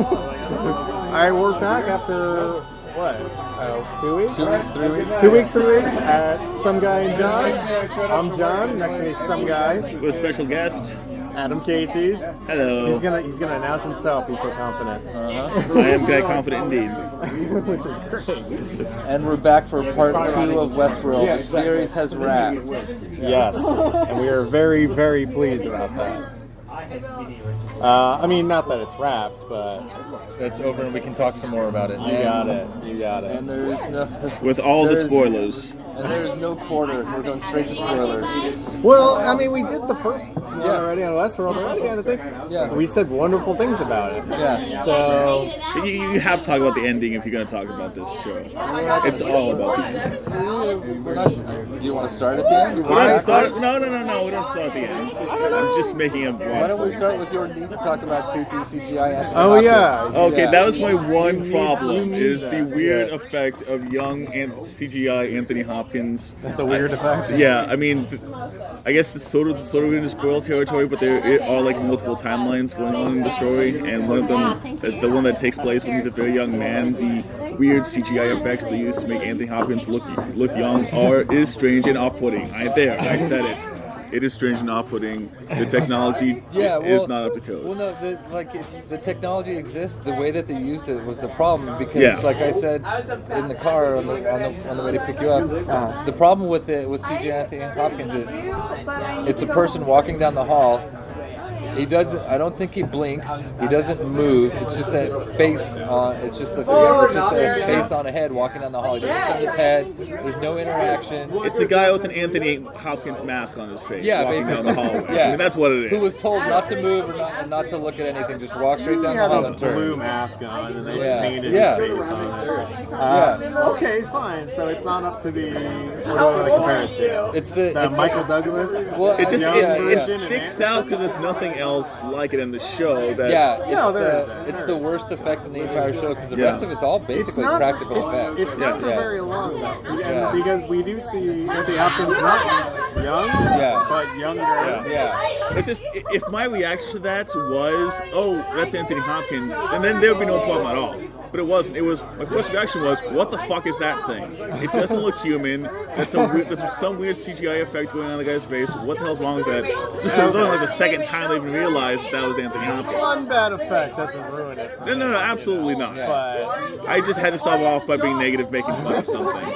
All right, we're back after what? 2 weeks? 2 weeks, 3 weeks. 2 weeks, 3 weeks at Some Guy and John. I'm John. Next to me is Some Guy. With a special guest, Adam Casey's. hello. He's gonna announce himself. He's so confident. I am very confident indeed. Which is great. And we're back for part 2 of Westworld. The series has wrapped. Yes, and we are very, very pleased about that. I mean, not that it's wrapped, but It's over and we can talk some more about it. you got it. And there's no... With all the spoilers. And there's no quarter. We're going straight to spoilers. Well, I mean, we did the first one already on Westworld already, and I think we said wonderful things about it. Yeah. So You have to talk about the ending if you're going to talk about this show. It's all about the ending. Do you want to start at the end? No, we don't start at the end. I'm just making a Why don't we start with your need to talk about creepy CGI Anthony Oh, Hopkins? yeah. Okay, that was my one You problem, need is the that. weird effect of young CGI Anthony Hopkins. The weird effect. Yeah, I mean, I guess the sort of into spoil territory, but there are like multiple timelines going on in the story, and one of them, the one that takes place when he's a very young man, the weird CGI effects they use to make Anthony Hopkins look young is strange and off-putting. I said it. It is strange and off-putting. The technology is not up to code. Well, no, the technology exists. The way that they used it was the problem because, like I said in the car on the way to pick you up, the problem with it with CJ Anthony Hopkins is it's a person walking down the hall. He doesn't. I don't think he blinks. He doesn't move. It's just that face on. It's just a face on a head walking down the hall. He doesn't turn his head. There's no interaction. It's a guy with an Anthony Hopkins mask on his face walking basically. down the hallway. Yeah. I mean, that's what it is. Who was told not to move or not to look at anything. Just walk straight down He the had hall a and turn. blue mask on, and they painted Yeah. his face on it. Okay, fine. So it's not up to the. What do I want to compare it to? It's the Michael Douglas. Well, It just young version it of sticks out because there's nothing else like it in the show. That it's the worst effect in the entire show because the rest of it's all basically practical effects. It's not for very long though, and because we do see Anthony Hopkins not young, but younger. It's just, if my reaction to that was, oh, that's Anthony Hopkins, and then there would be no problem at all. But it wasn't. It was, my first reaction was, what the fuck is that thing? It doesn't look human. There's some weird CGI effect going on the guy's face. What the hell's wrong with that? It was only like the second time they even realized that was Anthony Hopkins. One bad effect doesn't ruin it. No, absolutely not. But I just had to stop off by being negative, making fun of something.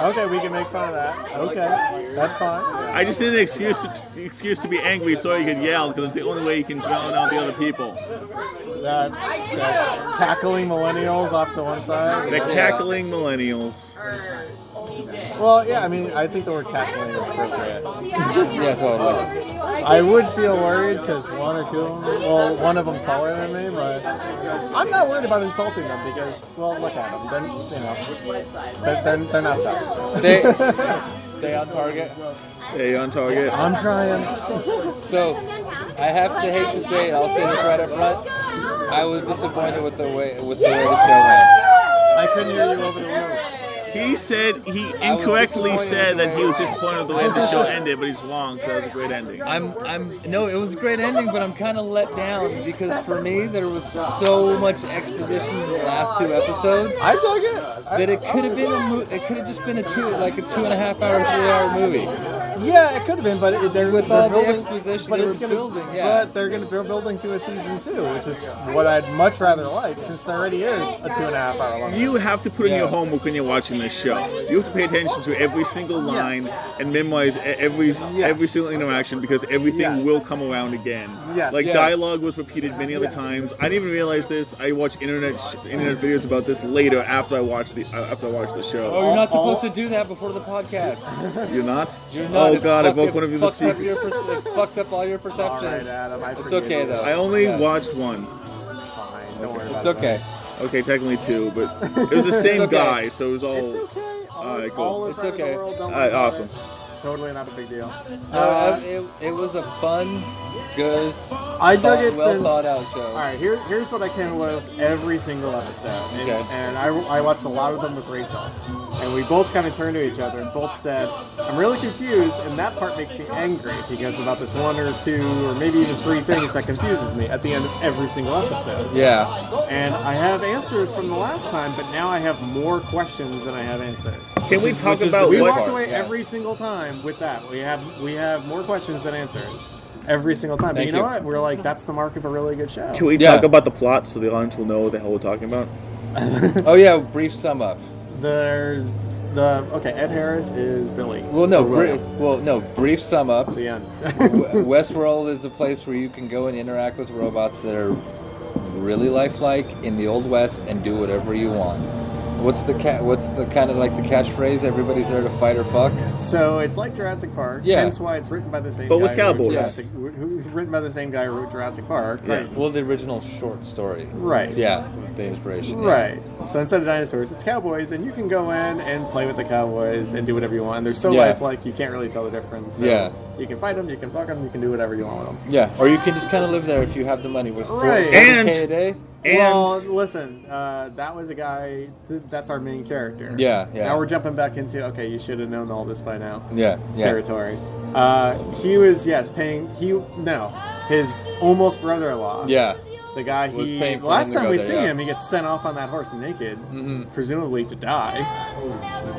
okay, we can make fun of that. Okay, that's fine. I just needed an excuse to be angry so you could yell, because it's the only way you can drown out the other people. That cackling millennials off to one side. The cackling millennials. Well, yeah, I mean, I think the word cackling is appropriate. Yeah, totally. I would feel worried because one or two of them, well, one of them's taller than me, but I'm not worried about insulting them because, well, look at them. They're not tough. Stay on target. Stay on target. I'm trying. So, I have to hate to say it. I'll say this right up front. I was disappointed with the way the show went. I couldn't hear you over the room. He incorrectly said that he was disappointed with the way the show ended, but he's wrong because it was a great ending. No, it was a great ending, but I'm kind of let down because for me there was so much exposition in the last 2 episodes. I dug it. That it could have been it could have just been a 2.5 hour, 3 hour movie. Yeah, it could have been, but they're With all the building, exposition but they it's were gonna, building, yeah. But they're building to a season 2, which is what I'd much rather like, since there already is a 2.5 hour long. You have to put in your homework when you're watching this show. You have to pay attention to every single line and memorize every single interaction because everything will come around again. Dialogue was repeated many other times. I didn't even realize this. I watched internet videos about this later after I watched the show. Oh, you're not supposed to do that before the podcast. You're not? You're not. Oh God, I broke one of your secrets. It fucks up all your perceptions. All right, Adam, it's okay though. I only watched one. It's fine. Don't worry about it. It's okay. Okay, technically 2, but it was the same guy, so it was all. It's okay. All right, cool. All is right in the world. Don't worry awesome. about it. Totally not a big deal. It was a fun, good, I dug it well since. thought out show. All right, here's what I came away with every single episode, and I watched a lot of them with Rachel, and we both kind of turned to each other and both said, I'm really confused, and that part makes me angry because about this 1 or 2 or maybe even 3 things that confuses me at the end of every single episode. Yeah. And I have answers from the last time, but now I have more questions than I have answers. Can we talk about We what? walked away every single time with that. We have more questions than answers every single time. But you know what? We're like, that's the mark of a really good show. Can we talk about the plot so the audience will know what the hell we're talking about? Oh yeah, brief sum up. There's Ed Harris is Billy. Well, no, brief sum up. The end. Westworld is a place where you can go and interact with robots that are really lifelike in the Old West and do whatever you want. What's the kind of like the catchphrase? Everybody's there to fight or fuck. So it's like Jurassic Park. Yeah. Hence why it's written by the same But guy. with cowboys. Who's written by the same guy who wrote Jurassic Park. Yeah. Right. Well, the original short story. Right. Yeah, the inspiration. Yeah. Right. So instead of dinosaurs, it's cowboys, and you can go in and play with the cowboys and do whatever you want. And they're so lifelike, you can't really tell the difference. So you can fight them, you can fuck them, you can do whatever you want with them. Yeah, or you can just kind of live there if you have the money with Right. $40K a day. Well, listen, that was a guy, that's our main character. Yeah. Now we're jumping back into, okay, you should have known all this by now. Yeah. Territory. He was, his almost brother-in-law. Yeah. The guy last time we see him, he gets sent off on that horse naked, presumably to die.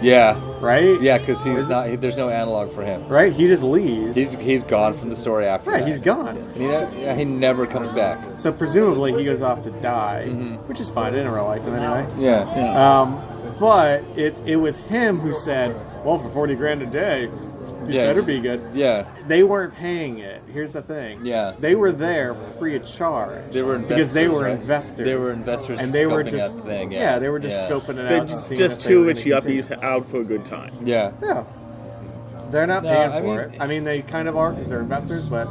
Yeah. Right? Yeah, because there's no analog for him. Right? He just leaves. He's gone from the story after that. Right, he's gone. He never comes back. So presumably he goes off to die, which is fine. I didn't really like him anyway. Yeah. But it was him who said, well, for 40 grand a day, it better be good. Yeah. They weren't paying it. Here's the thing. Yeah. They were there free of charge. They were investors, because they were right? investors. They were investors, and they were scoping just out the thing. they were just scoping it They're out. just two rich yuppies out for a good time. Yeah. Yeah. They're not paying for it. I mean, they kind of are because they're investors, but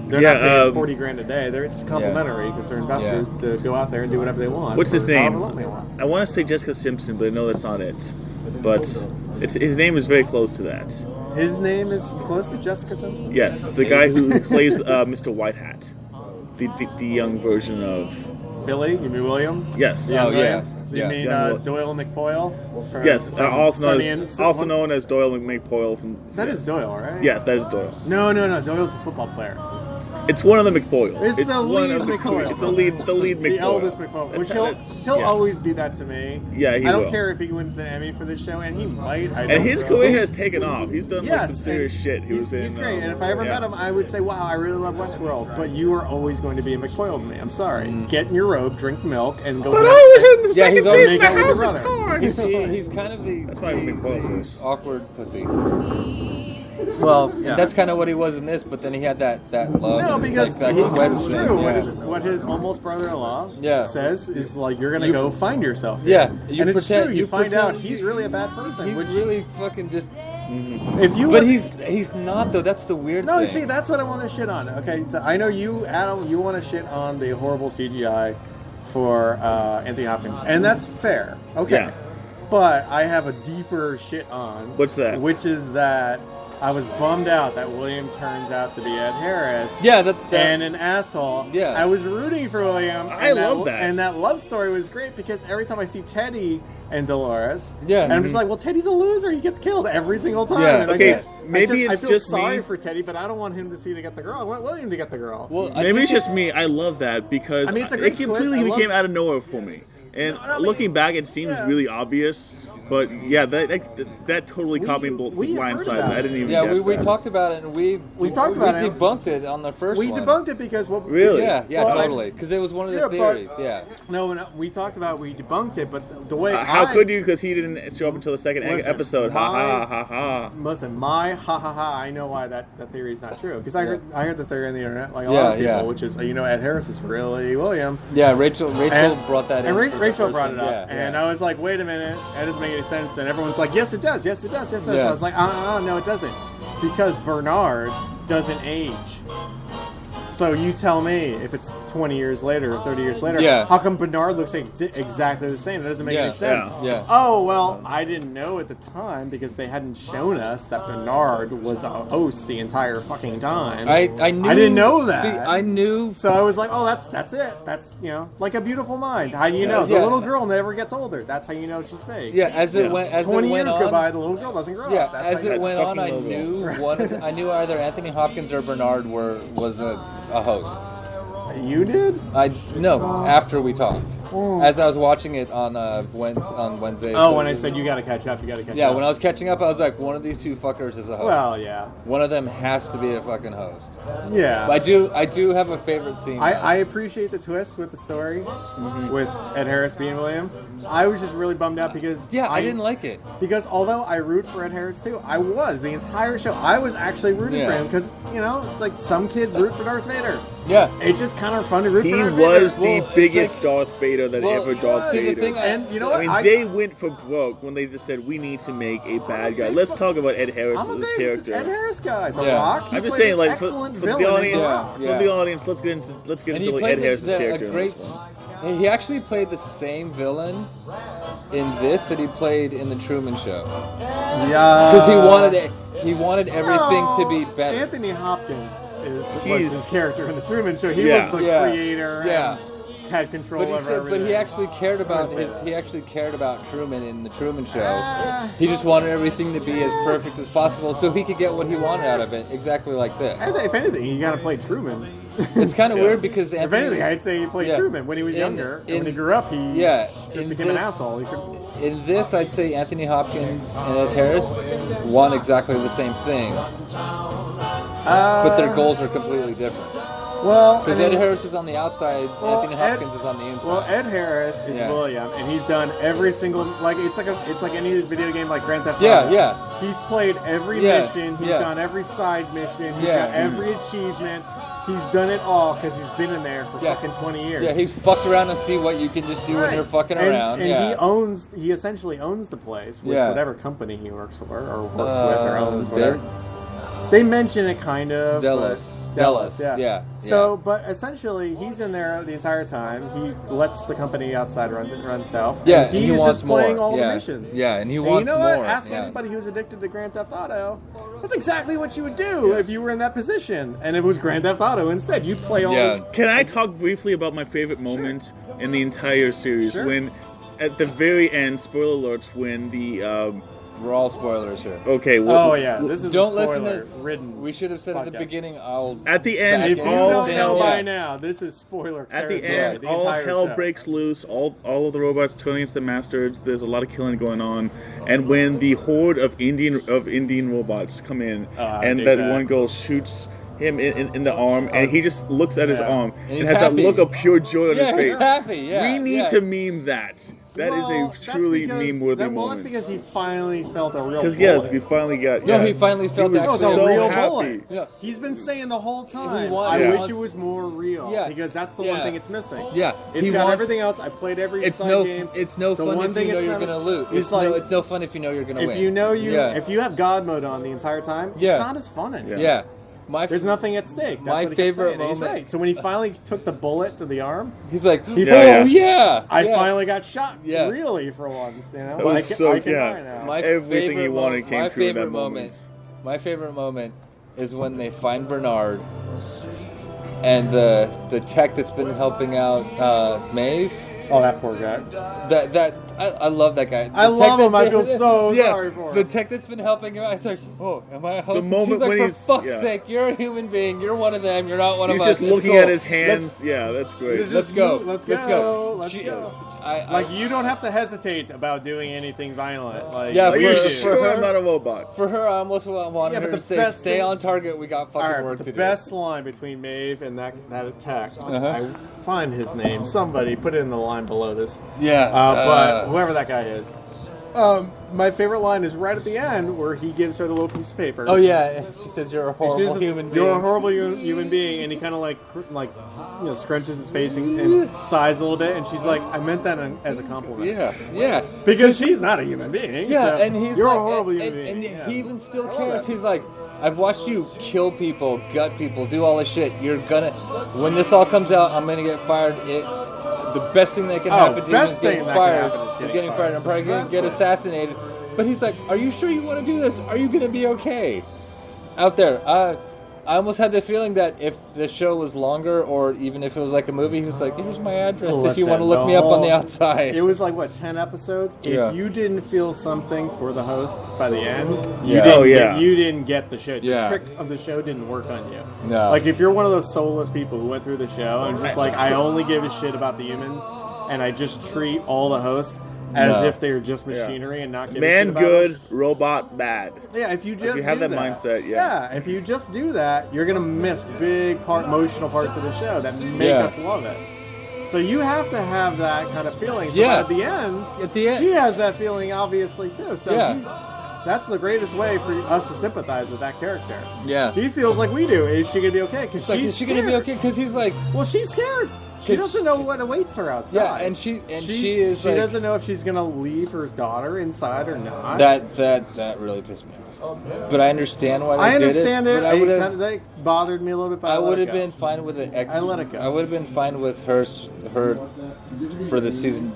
they're not paying 40 grand a day. It's complimentary because they're investors to go out there and do whatever they want. What's his name? However long they want. I want to say Jessica Simpson, but I know that's not it. But his name is very close to that. His name is close to Jessica Simpson? Yes, the guy who plays Mr. Whitehat. The young version of... Billy? You mean William? Yes. Oh, yeah. You mean Doyle McPoyle? Yes, also known as Doyle McPoyle. That is Doyle, right? Yes, that is Doyle. No. Doyle's the football player. It's one of the McPoyles. It's the lead McPoyle. It's the lead McPoyle. The eldest McPoyle. Which he'll always be that to me. Yeah, he I don't will. care if he wins an Emmy for this show, and he might. And his career has taken off. He's done some serious shit. He's great. And if I ever met him, I would say, wow, I really love Westworld. But you are always going to be a McPoyle to me. I'm sorry. Get in your robe, drink milk, and go. But I was in the second season make out of with House your of brother. He's kind of the awkward pussy. Well, that's kind of what he was in this, but then he had that love. No, because it's true. What his almost brother-in-law says is like, you're gonna go find yourself. Yeah, and it's true. You find out he's really a bad person. He's really fucking just. If you, but he's not though. That's the weird thing. No, see, that's what I want to shit on. Okay, so I know you, Adam, you want to shit on the horrible CGI for Anthony Hopkins, and that's fair. Okay, Yeah. But I have a deeper shit on. What's that? Which is that I was bummed out that William turns out to be Ed Harris. Yeah, and an asshole. Yeah. I was rooting for William. I love that. And that love story was great because every time I see Teddy and Dolores, yeah, and I'm just like, well, Teddy's a loser. He gets killed every single time. Yeah. And Okay, I feel sorry for Teddy, but I don't want him to get the girl. I want William to get the girl. Well, maybe it's just me. I love that because it's a great it completely became out of nowhere for me. And looking back, it seems really obvious. But yeah, that totally caught me blindsided. I didn't even guess we that. talked about it and we debunked it on the first one. We debunked it because really? Totally. Because it was one of the theories. No, we talked about we debunked it, but the way how could you? Because he didn't show up until the second episode. Ha ha ha. Listen, my ha ha ha. I know why that theory is not true because I heard the theory on the internet like a lot of people, which is Ed Harris is really William. Yeah, Rachel brought that in. And Rachel brought it up, and I was like, wait a minute, that doesn't make any sense. And everyone's like, yes, it does. Yes, it does. Yes, it does. Yeah. I was like, no, it doesn't, because Bernard doesn't age. So you tell me if it's 20 years later or 30 years later, Yeah. how come Bernard looks exactly the same? It doesn't make any sense. Yeah. Oh, well, I didn't know at the time because they hadn't shown us that Bernard was a host the entire fucking time. I knew. I didn't know that. See, I knew. So I was like, oh, that's it. That's, like A Beautiful Mind. How do you know? The little girl never gets older. That's how you know she's fake. Yeah, as it went 20 years years go by, the little girl doesn't grow up. That's as how you it went on, I fucking knew I knew either Anthony Hopkins or Bernard was a host. You did? No, after we talked. As I was watching it on Wednesday. Oh, when I said you gotta catch up, you gotta catch up. Yeah, when I was catching up, I was like, one of these two fuckers is a host. Well, yeah. One of them has to be a fucking host. Yeah. But I do have a favorite scene. I appreciate the twist with the story with Ed Harris being William. I was just really bummed out because I didn't like it. Because although I root for Ed Harris too, I was the entire show. I was actually rooting for him because it's like some kids root for Darth Vader. Yeah. It's just kind of fun to root for Darth He was Vader. the biggest Darth Vader that ever Darth see, the Vader. thing And you know what? I mean, they went for broke when they just said, we need to make a bad guy. Let's talk about Ed Harris I'm a as his big character. Ed Harris guy. The Yeah. Rock. He I'm just played saying, an like, excellent for villain the in audience, The Rock. for the audience, let's get into And he like played Ed Harris' a character. great. He actually played the same villain in this that he played in the Truman Show. Yeah. Because he wanted everything to be better. Anthony Hopkins was his character in the Truman Show. He Yeah. was the creator. Yeah. And had control over everything. But he actually cared about He actually cared about Truman in the Truman Show. He just wanted everything to be as perfect as possible, so he could get what he wanted out of it, exactly like this. If anything, he kind of played Truman. It's kind of weird because If anything, I'd say he played Truman when he was younger. And when he grew up, he just became an asshole. In this, I'd say Anthony Hopkins and Ed Harris want exactly the same thing, but their goals are completely different. Well, Because Ed Harris is on the outside, Anthony Hopkins is on the inside. Well, Ed Harris is William, and he's done every single it's like any video game like Grand Theft Auto. Yeah. He's played every mission. He's done every side mission. He's got every achievement. He's done it all because he's been in there for fucking 20 years. Yeah, he's fucked around and see what you can just do when you're fucking around. And he essentially owns the place with whatever company he works for or works with or owns, whatever. They mention it kind of. Delos, yeah. So, but essentially, he's in there the entire time. He lets the company outside run south. Yeah, and he's wants just playing more. all the missions. Yeah, and he wants more. You know what? Ask anybody who's addicted to Grand Theft Auto. That's exactly what you would do if you were in that position, and it was Grand Theft Auto instead. You'd play all. The... Can I talk briefly about my favorite moment in the entire series? Sure. When, at the very end, spoiler alerts, when the we're all spoilers here. Okay. Well, this is don't a listen to. ridden. We should have said at the beginning. At the end, if you don't know by now, this is spoiler. At the end, all hell breaks loose. All of the robots turn against the masters. There's a lot of killing going on, and when the horde of Indian robots come in, and that one girl shoots him in the arm, and he just looks at his arm and has that look of pure joy on his face. He's happy. We need to meme that. That is a truly meme-worthy moment. Well, that's because he finally felt a real bullet. Because he finally got... No, he finally felt a real happy. bullet. Yeah. He's been saying the whole time, I wish it was more real. Yeah. Because that's the one thing it's missing. Yeah. It's got everything else. I played every side game. It's no fun if you know you're going to lose. It's no fun if you know you're going to win. If you have God mode on the entire time, it's not as fun anymore. Yeah. There's nothing at stake. That's my what he favorite moment. He's right. So when he finally took the bullet to the arm, he's like, I finally got shot. Really, for once, you know. I can now. Everything he wanted came true in that moment. My favorite moment is when they find Bernard and the tech that's been helping out Maeve. Oh, that poor guy. I love that guy. I love him. I feel so sorry for him. The tech that's been helping him out, it's like, oh, am I a host? The moment she's like, when for he's, fuck's sake, you're a human being. You're one of them. You're not one of us. He's just looking at his hands. That's great. Let's go. Let's go. Like, you don't have to hesitate about doing anything violent. Like, for her, I'm not a robot. For her, I almost wanted her to say, stay on target. We got fucking work to do. The best line between Maeve and that attack, I find his name. Somebody put it in the line below this. Yeah. But whoever that guy is. My favorite line is right at the end where he gives her the little piece of paper. Oh yeah, she says you're a horrible human being. You're a horrible human being, and he kind of like scrunches his face and sighs a little bit, and she's like, "I meant that as a compliment." Yeah. Because she's not a human being. Yeah, so and he's you're like, a horrible human being. And he even still cares. He's like, I've watched you kill people, gut people, do all this shit. When this all comes out, I'm gonna get fired. The best thing that can happen to you is getting fired. I'm probably gonna get assassinated. But he's like, are you sure you want to do this? Are you gonna be okay? Out there, I almost had the feeling that if the show was longer, or even if it was like a movie, he was like, here's my address if you want to look me up on the outside. It was like, 10 episodes? Yeah. If you didn't feel something for the hosts by the end, you didn't get the show. The trick of the show didn't work on you. No. Like, if you're one of those soulless people who went through the show and just like, I only give a shit about the humans, and I just treat all the hosts as if they're just machinery and not giving a shit about good, them. robot bad. Yeah, if you just you have that mindset, if you just do that, you're gonna miss big emotional parts of the show that make us love it. So you have to have that kind of feeling. So at the end, he has that feeling obviously too. So that's the greatest way for us to sympathize with that character. Yeah, he feels like we do. Is she gonna be okay? Because is she gonna be okay? Because he's like, well, she's scared. She doesn't know what awaits her outside. Yeah, and she doesn't know if she's gonna leave her daughter inside or not. That really pissed me off. But I understand why they did it. That bothered me a little bit. But I would have been fine with it. I let it go. I would have been fine with her for the season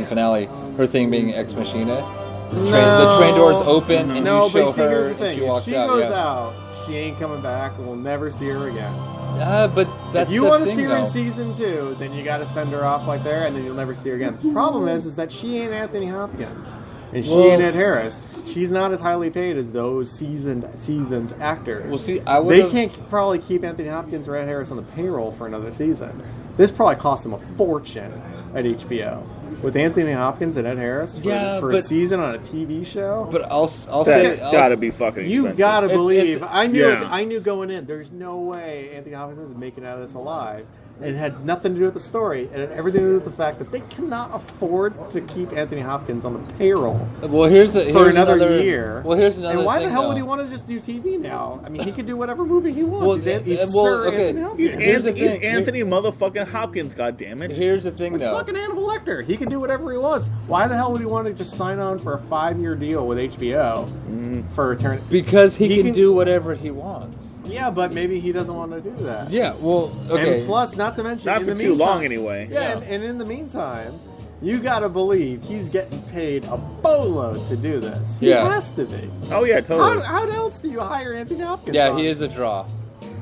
finale. Her thing being Ex Machina. The train doors open and you show her. Here's the thing: if she goes out, she ain't coming back. We'll never see her again. But that's if you want to see her in season 2, then you got to send her off like there, and then you'll never see her again. The problem is that she ain't Anthony Hopkins, and she ain't Ed Harris. She's not as highly paid as those seasoned actors. Well, see, they can't probably keep Anthony Hopkins or Ed Harris on the payroll for another season. This probably cost them a fortune at HBO. With Anthony Hopkins and Ed Harris for a season on a TV show. But I'll say that's gotta be fucking expensive. You gotta believe. I knew going in, there's no way Anthony Hopkins is making it out of this alive. And it had nothing to do with the story. It had everything to do with the fact that they cannot afford to keep Anthony Hopkins on the payroll. Well, here's another year. Well, here's another. And why the hell though. would he want to just do TV now? I mean, he could do whatever movie he wants. He's Sir Anthony Hopkins. He's Anthony motherfucking Hopkins. God damn it. Here's the thing, though. It's fucking Hannibal Lecter. He can do whatever he wants. Why the hell would he want to just sign on for a 5-year deal with HBO for eternity? Because he can do whatever he wants. Yeah, but maybe he doesn't want to do that. Yeah, well, okay. And plus, not to mention, not for too long anyway. Yeah, and in the meantime, you got to believe he's getting paid a boatload to do this. He has to be. Oh yeah, totally. How else do you hire Anthony Hopkins? Yeah, he is a draw.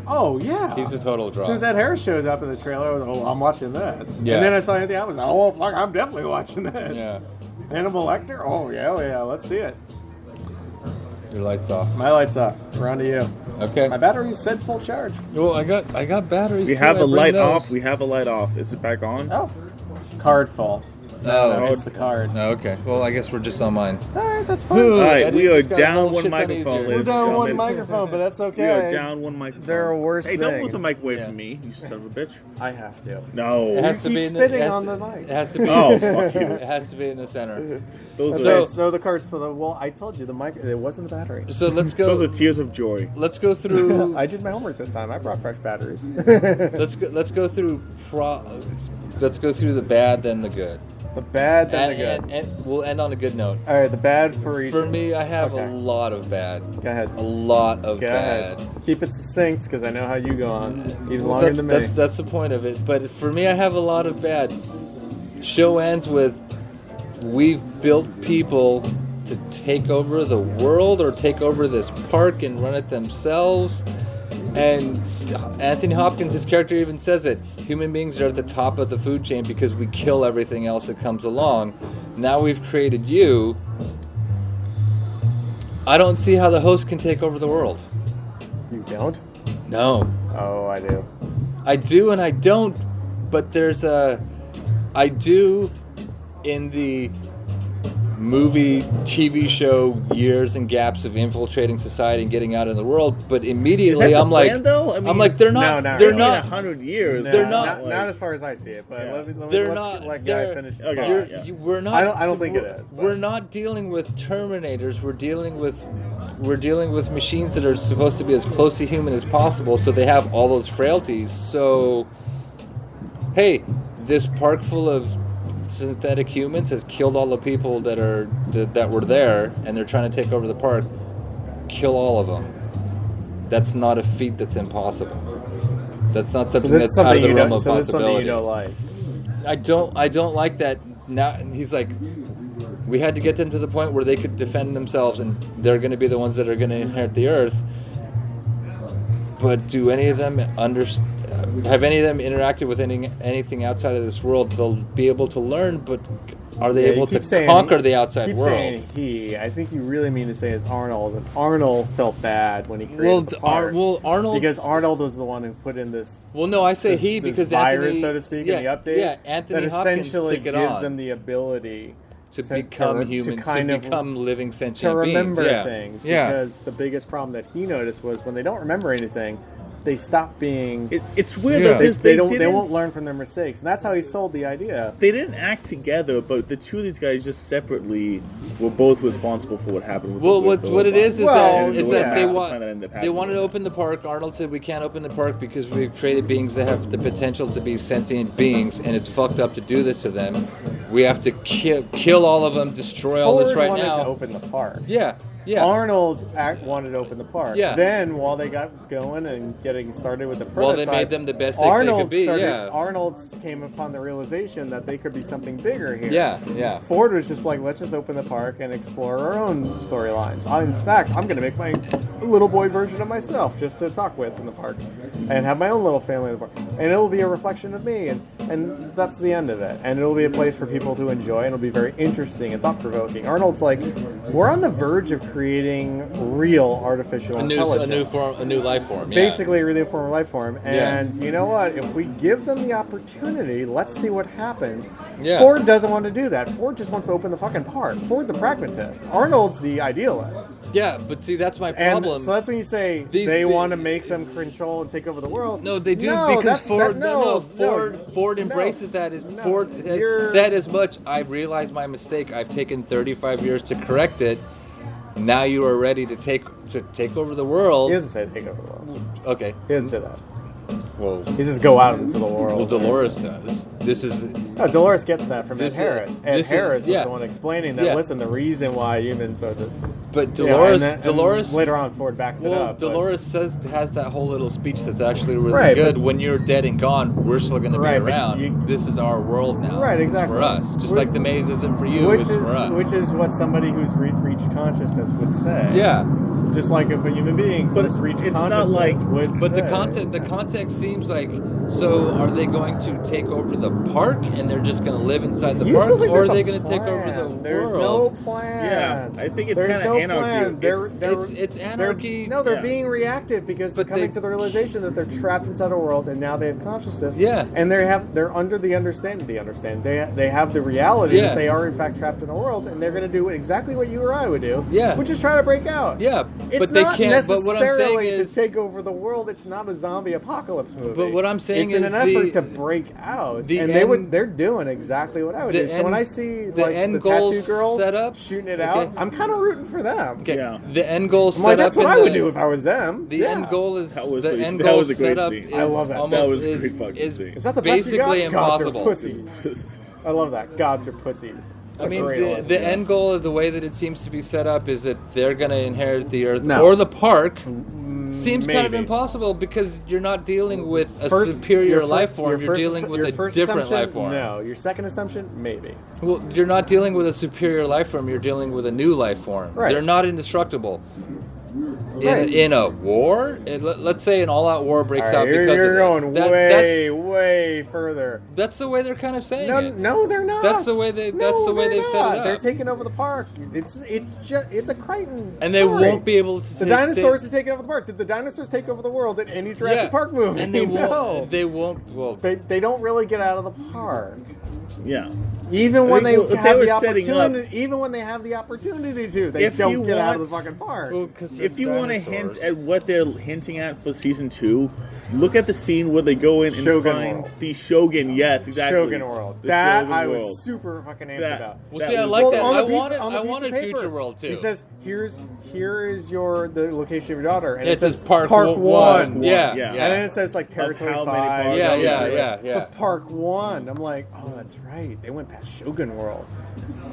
Oh yeah, he's a total draw. As soon as Ed Harris shows up in the trailer, I was like, I'm watching this. Yeah. And then I saw Anthony Hopkins. Oh fuck, I'm definitely watching this. Yeah. Hannibal Lecter. Oh yeah, let's see it. Your light's off. My light's off. We're on to you. Okay. My battery's said full charge. Well, I got batteries. We have a light off. We have a light off. Is it back on? Oh. Card full. No, it's the card. Oh, okay. Well, I guess we're just on mine. All right, that's fine. All right, we are down one microphone. We're down one microphone, but that's okay. We are down one microphone. There are worse things. Hey, don't move the mic away from me, you son of a bitch. I have to. No. It has to keep be spitting on the mic. It has to be. Oh, fuck you. It has to be in the center. So the cards for the well, I told you the mic. It wasn't the battery. So let's go. Those are tears of joy. Let's go through. I did my homework this time. I brought fresh batteries. Let's go through. Let's go through the bad, then the good. The bad, then the good. And we'll end on a good note. All right, the bad for each. For me, I have a lot of bad. Go ahead. A lot of bad. Keep it succinct, because I know how you go on. Even longer than me. That's the point of it. But for me, I have a lot of bad. Show ends with, we've built people to take over the world or take over this park and run it themselves. And Anthony Hopkins, his character even says it. Human beings are at the top of the food chain because we kill everything else that comes along. Now we've created you. I don't see how the host can take over the world. You don't? No. Oh, I do. I do and I don't, but I do in the movie, TV show years and gaps of infiltrating society and getting out in the world, but immediately I'm like, they're not. They're not 100 years. No, they're not. Not as far as I see it, but let Guy finish. We're not. I don't think it is. We're not dealing with Terminators. We're dealing with machines that are supposed to be as close to human as possible, so they have all those frailties. So, hey, this park full of synthetic humans has killed all the people that were there, and they're trying to take over the park. Kill all of them. that's not a feat that's impossible. That's not something that's out of the realm of possibility. So this is something you don't like. I don't like that. Now he's like, we had to get them to the point where they could defend themselves, and they're going to be the ones that are going to inherit the earth. But do any of them have any of them interacted with anything outside of this world? They'll be able to learn, but are they able to conquer the outside world? Saying he. I think you really mean to say is Arnold. And Arnold felt bad when he created the park. Arnold, because Arnold was the one who put in this. Well, no, I say he because virus, Anthony, so to speak, in the update. Yeah, Anthony that Hopkins essentially gives them the ability to become human, to become living sentient beings. To remember things. Because the biggest problem that he noticed was when they don't remember anything, they stop being. It's weird. Yeah. They won't learn from their mistakes, and that's how he sold the idea. They didn't act together, but the two of these guys just separately were both responsible for what happened. What it is that they wanted to open the park. Arnold said we can't open the park because we've created beings that have the potential to be sentient beings, and it's fucked up to do this to them. We have to kill all of them, destroy all this right now. Ford wanted to open the park. Yeah. Arnold wanted to open the park. Yeah. Then, while they got going and getting started with the prototype, they made them the best they could be. Arnold came upon the realization that they could be something bigger here. Yeah. Ford was just like, let's just open the park and explore our own storylines. In fact, I'm going to make my little boy version of myself just to talk with in the park and have my own little family in the park. And it'll be a reflection of me. And that's the end of it. And it'll be a place for people to enjoy, and it'll be very interesting and thought-provoking. Arnold's like, we're on the verge of creating real artificial intelligence. A new life form. Yeah. Basically, a real form of life form. And you know what? If we give them the opportunity, let's see what happens. Yeah. Ford doesn't want to do that. Ford just wants to open the fucking park. Ford's a pragmatist. Arnold's the idealist. Yeah, but see, that's my problem. And so that's when you say they want to make them control and take over the world. No, they do because Ford embraces that. Ford has said as much. I realized my mistake. I've taken 35 years to correct it. Now you are ready to take over the world. He doesn't say take over the world. Okay. He doesn't say that. Well, he says go out into the world. Well, Dolores does. Dolores gets that from Ed Harris. Ed Harris was the one explaining that. Listen, the reason why humans are the. But Dolores, and later on, Ford backs it up. Dolores has that whole little speech that's actually really good. When you're dead and gone, we're still going to be around. This is our world now. Right, exactly. For us, just like the maze isn't for you, it's for us. Which is what somebody who's reached consciousness would say. Yeah. Just like if a human being who's reached consciousness would say. But the context seems like, so are they going to take over the park and they're just going to live inside the park, or are they going to take over the world? There's no plan. Yeah, I think it's kind of anarchy. It's anarchy. They're being reactive because they're coming to the realization that they're trapped inside a world, and now they have consciousness. Yeah, and they're under the understanding. They have the reality that they are in fact trapped in a world, and they're going to do exactly what you or I would do. Yeah, which is try to break out. Yeah, it's but not they can't. necessarily but what I'm saying is, to take over the world. It's not a zombie apocalypse movie. But what I'm saying is, it's in an effort to break out, and they're doing exactly what I would do. So when I see the tattoo girl set up, shooting it out, I'm kind of rooting for them. Okay. Yeah. The end goal set up. That's what I would do if I was them. The end goal is that was a great scene. I love that. That was a great fucking scene. Is that the best you got? Basically impossible. Gods are pussies. I love that. Gods are pussies. I mean, the end goal of the way that it seems to be set up is that they're going to inherit the earth or the park. Seems kind of impossible because you're not dealing with a superior life form. You're dealing with a different life form. No. Your second assumption, maybe. Well, you're not dealing with a superior life form. You're dealing with a new life form. Right. They're not indestructible. In a war, let's say an all-out war breaks out because you're of this. Going way further. That's the way they're kind of saying it. No, they're not. That's the way they've set it up. They're taking over the park. It's a Crichton and they won't be able to. The dinosaurs are taking over the park. Did the dinosaurs take over the world in any Jurassic Park movie? And they won't. They won't. Well, they don't really get out of the park. Yeah. Even when they have the opportunity, they don't get out of the fucking park. Well, if you want to hint at what they're hinting at for season 2, look at the scene where they go in and find the Shogun. Yes, exactly. Shogun World. That I was super fucking amped about. Well, see, I like that. I wanted Future World too. He says, here is the location of your daughter, and it says Park 1. Yeah. And then it says like Territory 5. Yeah. But Park 1, I'm like, oh, that's right. They went past Shogun World.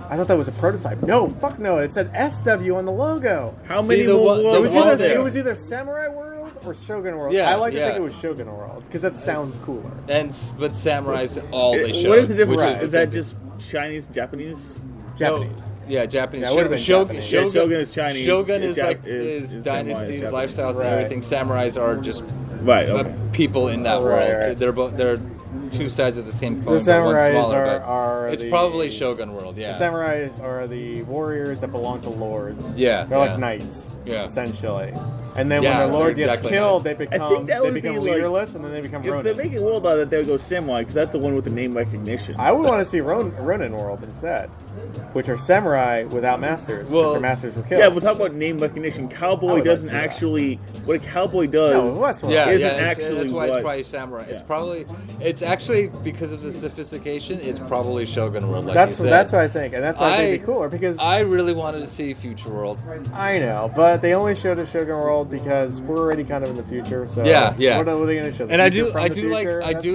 I thought that was a prototype. No, fuck no. It said SW on the logo. How many more worlds are there? It was either Samurai World or Shogun World. Yeah, I like to think it was Shogun World because that sounds cooler. But Samurai's all they showed. What is the difference? Right. Is that just Chinese, Japanese? Japanese. No, yeah, Japanese. Yeah, it would've been Japanese. Shogun is Chinese. Shogun is is dynasties, lifestyles, and everything. Samurais are just people in that world. Right. They're two sides of the same coin. The samurais one smaller, are it's the, probably Shogun World. Yeah. The samurais are the warriors that belong to lords. Yeah. They're like knights. Yeah. Essentially. And then when their lord gets killed, they become leaderless, and then they become Ronin. If they're making a world out of it, they would go samurai, because that's the one with the name recognition. I would want to see Ronin World instead, which are samurai without masters, because their masters were killed. Yeah, we'll talk about name recognition. Cowboy doesn't actually... What a cowboy does isn't actually that's why it's probably samurai. Yeah. It's actually, because of the sophistication, it's probably Shogun World, like that's you said. That's what I think, and that's why I think it'd be cooler, because... I really wanted to see Future World. I know, but they only showed us Shogun World because we're already kind of in the future, so... Yeah. What are they going to show? And I do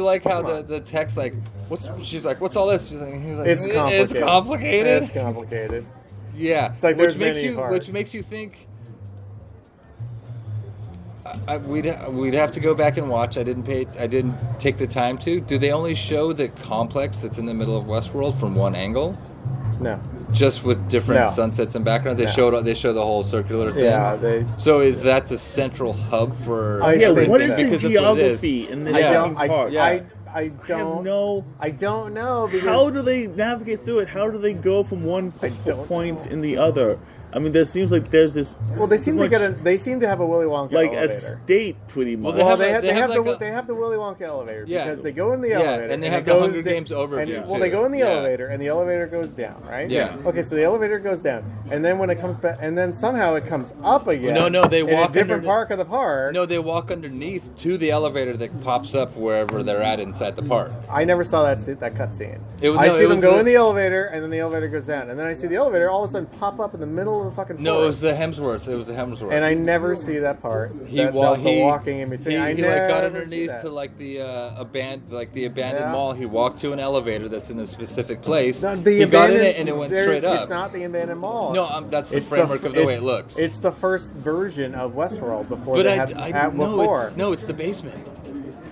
like how the text, like, she's like, what's all this? He's like, it's complicated. It's complicated. Yeah. It's like which makes you think... we'd have to go back and watch. I didn't take the time to. Do they only show the complex that's in the middle of Westworld from one angle? No. Just with different sunsets and backgrounds. They show the whole circular thing. Yeah. So is that the central hub for? What is the geography in this park? I don't know. Because how do they navigate through it? How do they go from one point in the other? I mean, there seems like there's this. Well, they seem to have a Willy Wonka elevator. A state, pretty much. Well, they have the Willy Wonka elevator because they go in the elevator. And they have the Hunger Games overview. Well, they go in the elevator, and the elevator goes down, right? Yeah. Okay, so the elevator goes down, and then when it comes back, and then somehow it comes up again. No, they walk in a different park of the park. No, they walk underneath to the elevator that pops up wherever they're at inside the park. I never saw that cut scene. I see them go in the elevator, and then the elevator goes down, and then I see the elevator all of a sudden pop up in the middle of the fucking forest. No, it was the Hemsworth. And I never see that part. The walking in between. He got underneath to like the abandoned mall. He walked to an elevator that's in a specific place. He got in it and it went straight up. It's not the abandoned mall. No, that's the framework of the way it looks. It's the first version of Westworld before they had before. It's the basement.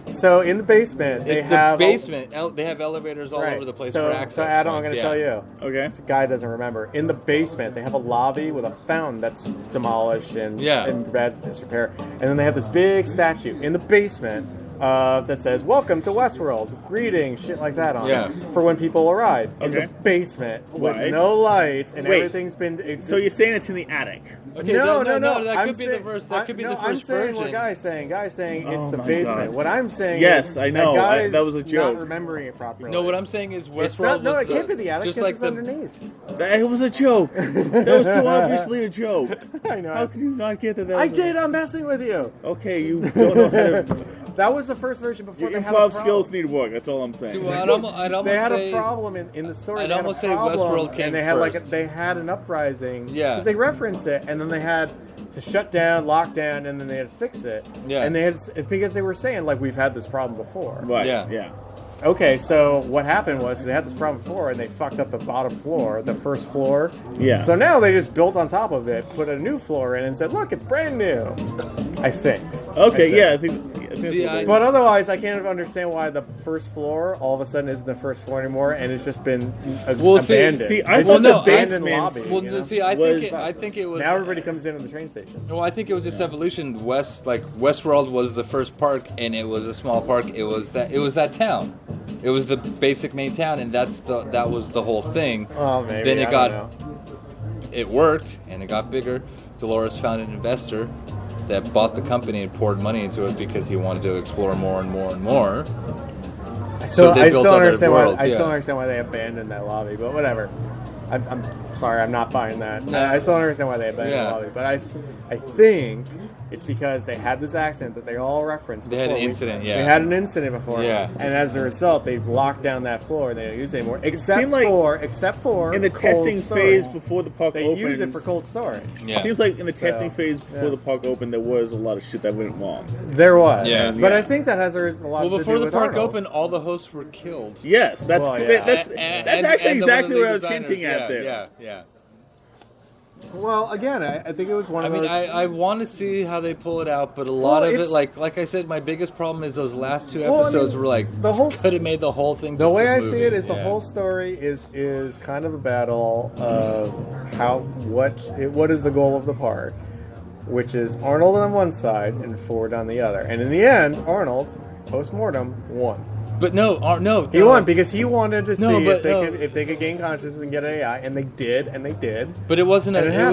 So in the basement, they have elevators all over the place for access. So Adam, I'm going to tell you. Okay. This guy doesn't remember. In the basement, they have a lobby with a fountain that's demolished and in bad disrepair, and then they have this big statue in the basement that says "Welcome to Westworld," greetings, shit like that on it for when people arrive in the basement with no lights and everything's been. So you're saying it's in the attic? Okay, no. That could be the first. That could be the first I'm saying version. what Guy's saying. Guy's saying it's the basement. What I'm saying is I know. That was a joke. Not remembering it properly. No, what I'm saying is Westworld. It can't be the attic because it's underneath. That was a joke. That was so obviously a joke. I know. How could you not get that? I did. I'm messing with you. Okay, you don't know how to. That was the first version before Your they had a problem. skills need work. That's all I'm saying. They had a problem in the story. I'd almost say Westworld came and they had first. they had an uprising. Yeah. Because they reference it, and then they had to shut down, lock down, and then they had to fix it. Yeah. And they had because they were saying like we've had this problem before. Right. Yeah. Okay, so what happened was they had this problem before, and they fucked up the bottom floor, the first floor. Yeah. So now they just built on top of it, put a new floor in, and said, "Look, it's brand new." I think. Okay. I think but otherwise, I can't understand why the first floor all of a sudden isn't the first floor anymore, and it's just been abandoned. I thought the basement. I think it was. Now everybody comes into the train station. Well, I think it was just evolution. Westworld was the first park, and it was a small park. It was that town. It was the basic main town, and that was the whole thing. Oh, maybe. Then it worked, and it got bigger. Dolores found an investor that bought the company and poured money into it because he wanted to explore more and more and more. I still understand why they abandoned that lobby, but whatever. I'm sorry, I'm not buying that. No. I still don't understand why they abandoned the lobby, but I think it's because they had this accident that they all referenced. They had an incident, They had an incident before, and as a result, they've locked down that floor and they don't use it anymore. Except for in the testing phase before the park opens. They use it for cold storage. Yeah. It seems like in the testing phase before the park opened, there was a lot of shit that went wrong. There was, but I think that has a lot to do with Arnold. Well, before the park opened, all the hosts were killed. Yes, that's actually exactly what I was hinting at there. Yeah. Well, again, I think it was one of those... I want to see how they pull it out, but a lot of it, like I said, my biggest problem is those last two episodes were like, could have made the whole thing The way I see it is the whole story is kind of a battle of what is the goal of the park, which is Arnold on one side and Ford on the other. And in the end, Arnold, post-mortem, won. But no, he won because he wanted to see if they could gain consciousness and get AI, and they did. But it wasn't. It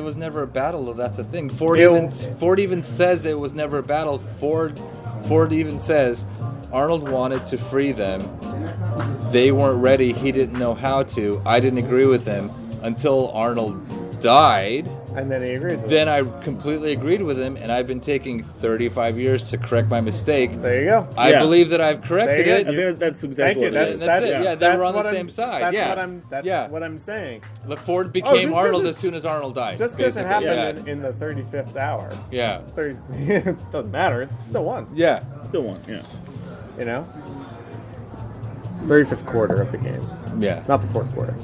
was never a battle. That's the thing. Ford even says it was never a battle. Ford even says Arnold wanted to free them. They weren't ready. He didn't know how to. I didn't agree with him until Arnold died. And then he agrees with Then I completely agreed with him, and I've been taking 35 years to correct my mistake. There you go. I believe that I've corrected it. I think that's exactly what it is. That's it. Yeah, they were on the same side. That's what I'm saying. Ford became Arnold as soon as Arnold died. Just because it happened in the 35th hour. Yeah. Doesn't matter. It still won. Yeah. Still won, yeah. You know? 35th quarter of the game. Yeah. Not the fourth quarter.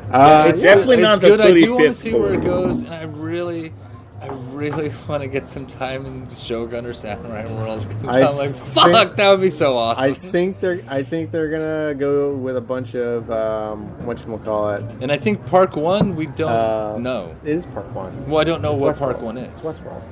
It's definitely not the 35th I do want to see quarter. where it goes, and I really want to get some time in Shogun or Samurai World. I'm like, fuck, that would be so awesome. I think they're gonna go with a bunch of whatchamacallit. And I think Park 1 we don't know. It is Park 1. Well, I don't know what Westworld. Park 1 is. It's Westworld.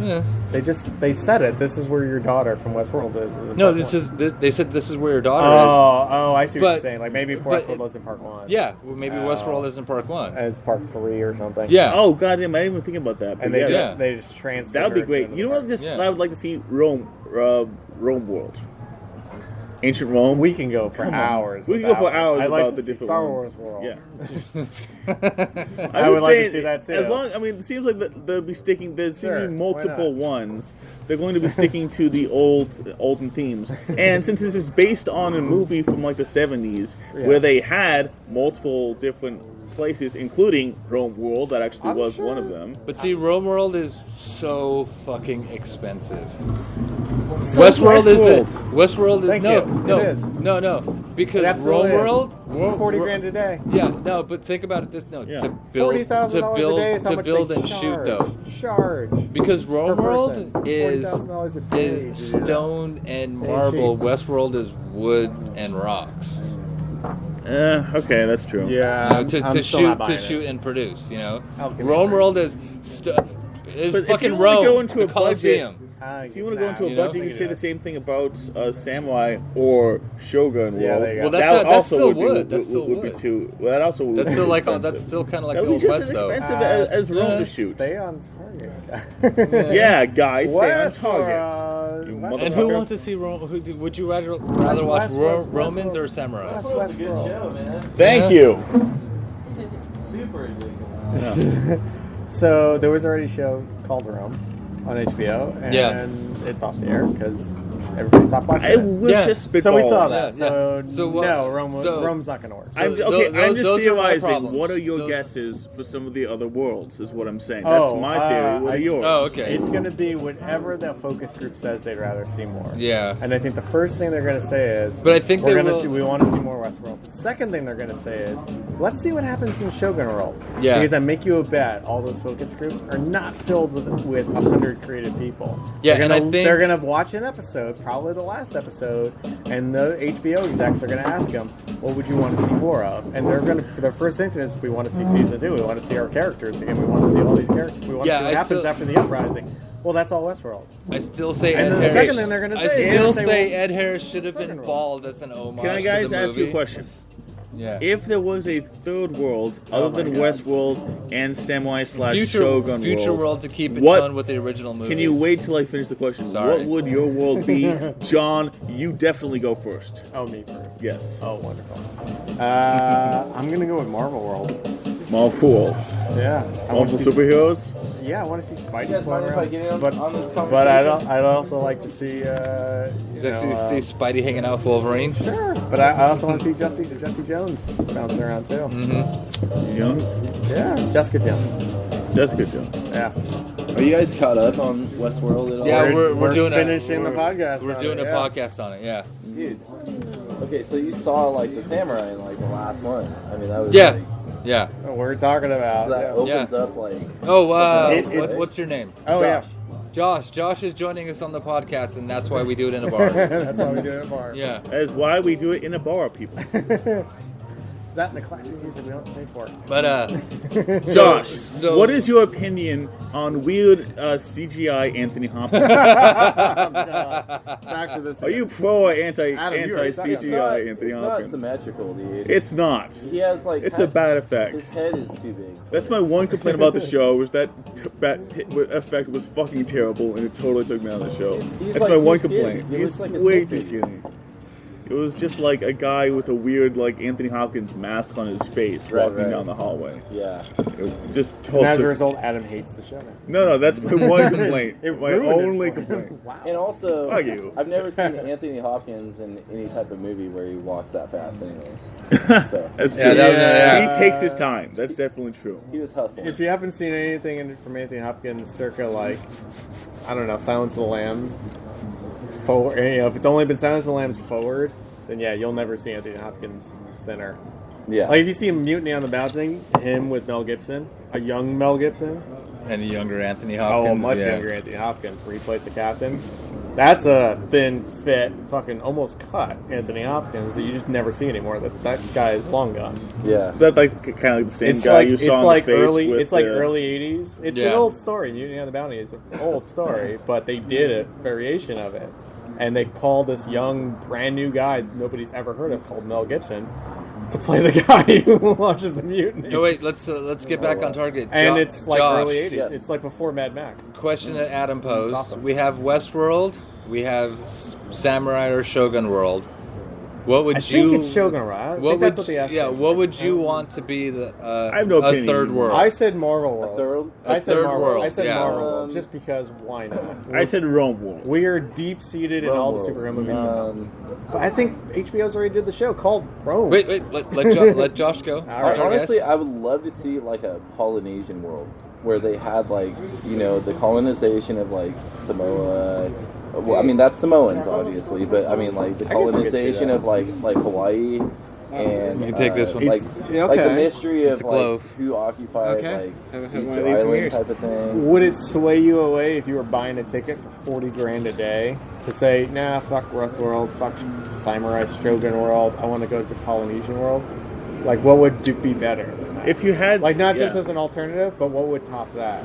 Yeah. They said it. This is where your daughter from Westworld is. No, they said this is where your daughter is. Oh, I see what you're saying. Like maybe Westworld is in Park 1. Yeah, well, maybe Westworld is in Park 1. And it's Park 3 or something. Yeah. Oh goddamn! I didn't even think about that. And they just transfer. That would be great. You know what? I would like to see Rome World. Ancient Rome. We can go for hours. We can go for hours. I'd like about to the see different Star ones. Wars World. Yeah. I would like to see that too. As long, I mean, it seems like they'll be sticking. There's multiple ones. They're going to be sticking to the olden themes. And since this is based on a movie from like the 70s, where they had multiple different places, including Rome World, that actually was one of them. But see, Rome World is so fucking expensive. So Westworld is Thank you. It is. No, because Rome World, it's $40,000 a day. Yeah, no, but think about it. To build, $40,000 a day is how much build they and shoot though. Charge because Rome World $40,000 a day, is stone and marble. Westworld is wood and rocks. Okay, that's true. Yeah, to shoot and produce. You know, Rome World is but fucking if you Rome. Go into the a Colosseum. Budget, if you want to go into a budget, you can say the same thing about Samurai or Shogun World. Well, that's still wood. That's still wood. Be too. Well, that also would that's be still like expensive. That's still kind of like that the Old West, though. As expensive as Rome to shoot. Stay on target. Yeah, guys, stay on target. And who wants to see Rome? Would you rather watch Romans or Samurais? Show, man. Thank you. It's super ridiculous. So there was already a show called Rome on HBO, and it's off the air because everybody stopped watching it. I wish just spitball. So we saw that. Rome's not going to work. I'm just theorizing. What are your guesses for some of the other worlds? Is what I'm saying. That's my theory. What are yours? Oh, okay. It's going to be whatever the focus group says they'd rather see more. Yeah. And I think the first thing they're going to say is, but I think we want to see more Westworld. The second thing they're going to say is, let's see what happens in Shogun World. Yeah. Because I make you a bet, all those focus groups are not filled with 100 creative people. Yeah, they're going to watch an episode, probably the last episode, and the HBO execs are going to ask them, what would you want to see more of? And they're going to, for their first instance, we want to see season 2. We want to see our characters again. We want to see all these characters. We want to see what happens after the uprising. Well, that's all Westworld. I still say and Ed then Harris. The second thing they're going to say, Ed Harris should have been bald as an homage. Can I guys ask you a question? Yeah. If there was a third world other than Westworld and Samurai / Shogun Future world to keep in tone with the original movie. Can you wait till I finish the question? Sorry. What would your world be? John, you definitely go first. Oh, me first? Yes. Oh, wonderful. I'm going to go with Marvel World. Marvel World. Yeah. Marvel superheroes? Yeah, I want to see Spidey. You guys mind if I get in on this conversation? But I'd also like to see, see Spidey hanging out with Wolverine? Sure. But I also want to see Jesse Jones bouncing around, too. Mm-hmm. Jones? Yeah, Jessica Jones. Jessica Jones. Yeah. Are you guys caught up on Westworld at all? Yeah, we're doing finishing the podcast. We're doing a podcast on it, yeah. Dude, Okay, so you saw like the samurai in like the last one. I mean, that was Yeah. like, Yeah. We're talking about. so that opens up like. Oh, what's your name? Oh Josh. Josh. Josh is joining us on the podcast, and that's why we do it in a bar. That's why we do it in a bar. Yeah. That is why we do it in a bar, people. That and the classic music we don't have to pay for. But Josh, so what is your opinion on weird CGI Anthony Hopkins? Back to this. Are you pro or anti Adam, you are such a- CGI Anthony It's Hopkins? not symmetrical, dude. It's not. He has like. It's a bad His effect. head is too big. That's my one complaint about the show was that effect was fucking terrible and it totally took me out of the show. He's That's like my too one skinny. complaint. He He's looks like a way snake too baby. skinny. It was just like a guy with a weird like Anthony Hopkins mask on his face walking right. down the hallway. Yeah. It just And totally as a result, Adam hates the show now. No, that's my one complaint. It My ruined it only for him. complaint. Wow. And also, Fuck you. I've never seen Anthony Hopkins in any type of movie where he walks that fast, anyways. So That's true. Yeah, that was- He takes his time. That's definitely true. he was hustling. If you haven't seen anything from Anthony Hopkins, circa like, I don't know, Silence of the Lambs, forward, if it's only been Silence of the Lambs forward, then yeah, you'll never see Anthony Hopkins thinner. Yeah. Like if you see him Mutiny on the Bounty, him with Mel Gibson, a young Mel Gibson, and a younger Anthony Hopkins. oh, a much yeah. younger Anthony Hopkins, where he plays the captain. That's a thin, fit, fucking almost cut Anthony Hopkins that you just never see anymore. That guy is long gone. Yeah. Is that like kind of like the same It's guy like you it's saw in like the face early with it's like the- early 80s. It's an Yeah. old story. Mutiny on the Bounty is an old story, but they did a variation of it, and they called this young, brand new guy nobody's ever heard of called Mel Gibson to play the guy who launches the mutiny. No, wait. Let's get back on target. And it's like Josh, early 80s. Yes. It's like before Mad Max. Question that Adam posed. awesome. We have Westworld. We have Samurai or Shogun World. What would I you? think it's Shogun, right? I think that's what they asked. Yeah. What would you want to be the? I have no a opinion. third world. I said Marvel World. A I said third Marvel. world, I said yeah. Marvel World just because why not? I said Rome World. We are deep seated in Rome all the World. superhero movies. But I think HBO's already did the show called Rome. Wait. Let Josh go. right. Honestly, I would love to see like a Polynesian world where they had like, you know, the colonization of like Samoa. Well, I mean that's Samoans obviously, but I mean like the I guess I could see colonization that. of like Hawaii and You can take this one. like yeah, like the okay. mystery It's of a like glove. who occupied Okay. like Have Easter one of these Island years. type of thing. Would it sway you away if you were buying a ticket for 40 grand a day to say, nah, fuck Westworld, fuck Samurai Shogun World, I want to go to Polynesian World? Like, what would be better than that? If you had Like, not just yeah. as an alternative, but what would top that?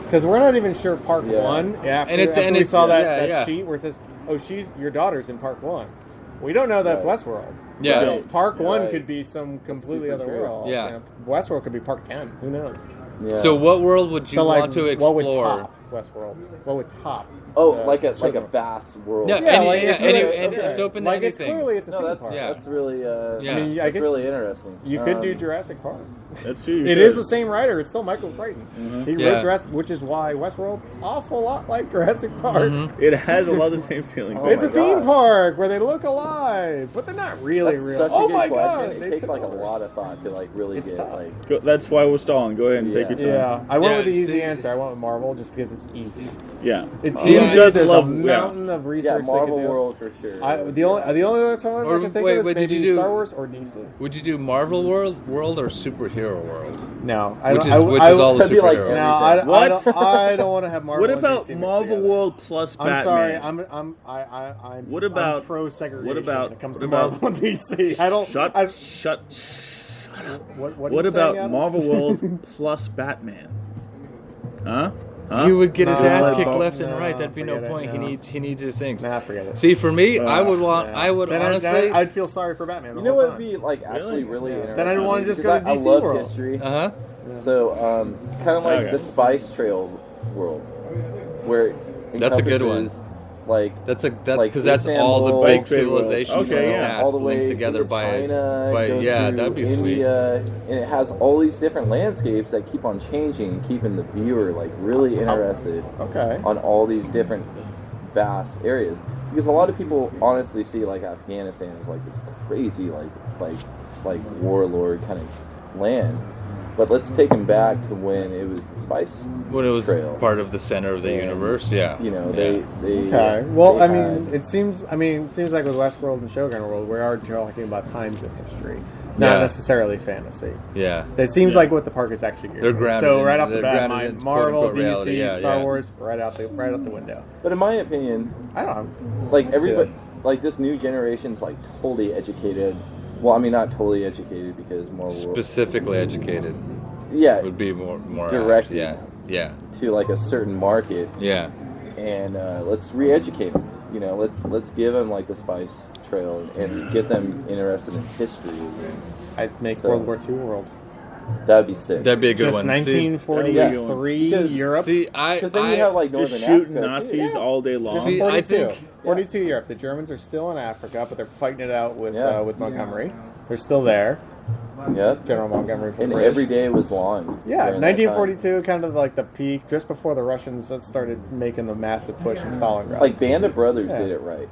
Because we're not even sure Park Yeah. 1, after, And it's- after and we it's- saw that, yeah, that yeah. sheet where it says, oh, your daughter's in Park 1. We don't know that's Right. Westworld. Yeah. So Park 1 Right. could be some completely super other true. world. Yeah. You know, Westworld could be Park 10. Who knows? Yeah. So, what world would you So, like, want to what would explore? top Westworld? What would top? oh, the like a Shogun? vast world. Yeah, Yeah, any, like, yeah, if you any, were- any- okay. it's open to Like, it's anything. clearly it's a No, theme that's park. Yeah. that's really Yeah. I mean, I that's could- really interesting. You could do Jurassic Park. That's true. It is the same writer. It's still Michael Crichton. He Yeah. wrote Jurassic, which is why Westworld awful lot like Jurassic Park. It has a lot of the same feelings. Oh It's my a theme God. park where they look alive, but they're not really That's real. such a Oh good my question. god! It they takes took like a over. lot of thought to like really It's get tough. like. That's why we're stalling. Go ahead and take your time. Yeah, I went Yeah, with the easy see- answer. I went with Marvel just because it's easy. Yeah. It's Yeah, easy. does There's love- a mountain of Yeah, research they Marvel can do. World for sure. The only other one Or I can think wait, of is wait, did maybe you do- Star Wars or DC. Would you do Marvel World or superhero world? No, Which is all the That'd be like superheroes. No, I What? don't want to have Marvel. What and about DC mixed Marvel together. World plus I'm Batman? sorry. I'm What about- pro segregation what about- when it comes what to about- Marvel and DC? I don't. Shut. I, Shut. what are What you about saying, Adam? Marvel World plus Batman? Huh? He would get his No, ass kicked no, left and no, right. That'd be no forget it, point. no. He needs his things. Nah, forget it. See, for me, I would want. Yeah. I would Then honestly. I'd feel sorry for Batman. The You know whole what would time. be like actually really Yeah. interesting? Then I'd wanna just because go to I DC love World. history. Uh huh. So kind of like Okay. the Spice Trail world, where it That's a good one. encompasses, Like That's like because that's Istanbul, all the Spice big Trade World. civilizations Okay, from the yeah. past all the way linked together into China, by goes yeah, through that'd be sweet. India, and it has all these different landscapes that keep on changing and keeping the viewer like really interested Okay. on all these different vast areas. Because a lot of people honestly see like Afghanistan as like this crazy like warlord kind of land, But let's take him back to when it was the Spice when it was Trail. Part of the center of the universe. Yeah, you know yeah. they okay. Well, I mean, it seems like with Westworld and Shogun World, we are talking about times in history, not necessarily fantasy. Yeah, it seems like what the park is actually geared they're towards. grounded. So right off the bat, Marvel, DC, reality. Star Wars, right out the window. But in my opinion, I don't know. Like everybody, like this new generation's like totally educated. Well, I mean, not totally educated because more specifically educated. Yeah, would be more directed. Yeah. To like a certain market. Yeah. And let's re-educate them. You know, let's give them like the Spice Trail and get them interested in history. I'd make World War II world. That'd be sick. That'd be a good just one. 1943 Europe. See, because then you have like Northern just shooting Africa Nazis all day long. See, 42 Europe. The Germans are still in Africa, but they're fighting it out with Montgomery. They're still there. Yep. General Montgomery. And every day was long. Yeah, 1942, kind of like the peak, just before the Russians started making the massive push in Stalingrad. Like Band of Brothers did it right.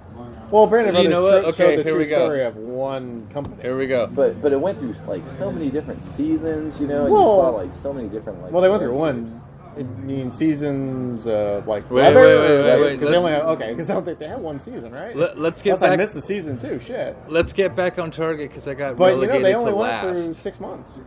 Well, Band of Brothers showed the here true story of one company. Here we go. But it went through like so many different seasons, you know, and you saw like so many different like. Well, they went through one. I mean, seasons like wait, because they only have because I don't think they had one season, right? Let's get Unless back. I missed the season too. Shit. Let's get back on target because I got but relegated they only to went last through 6 months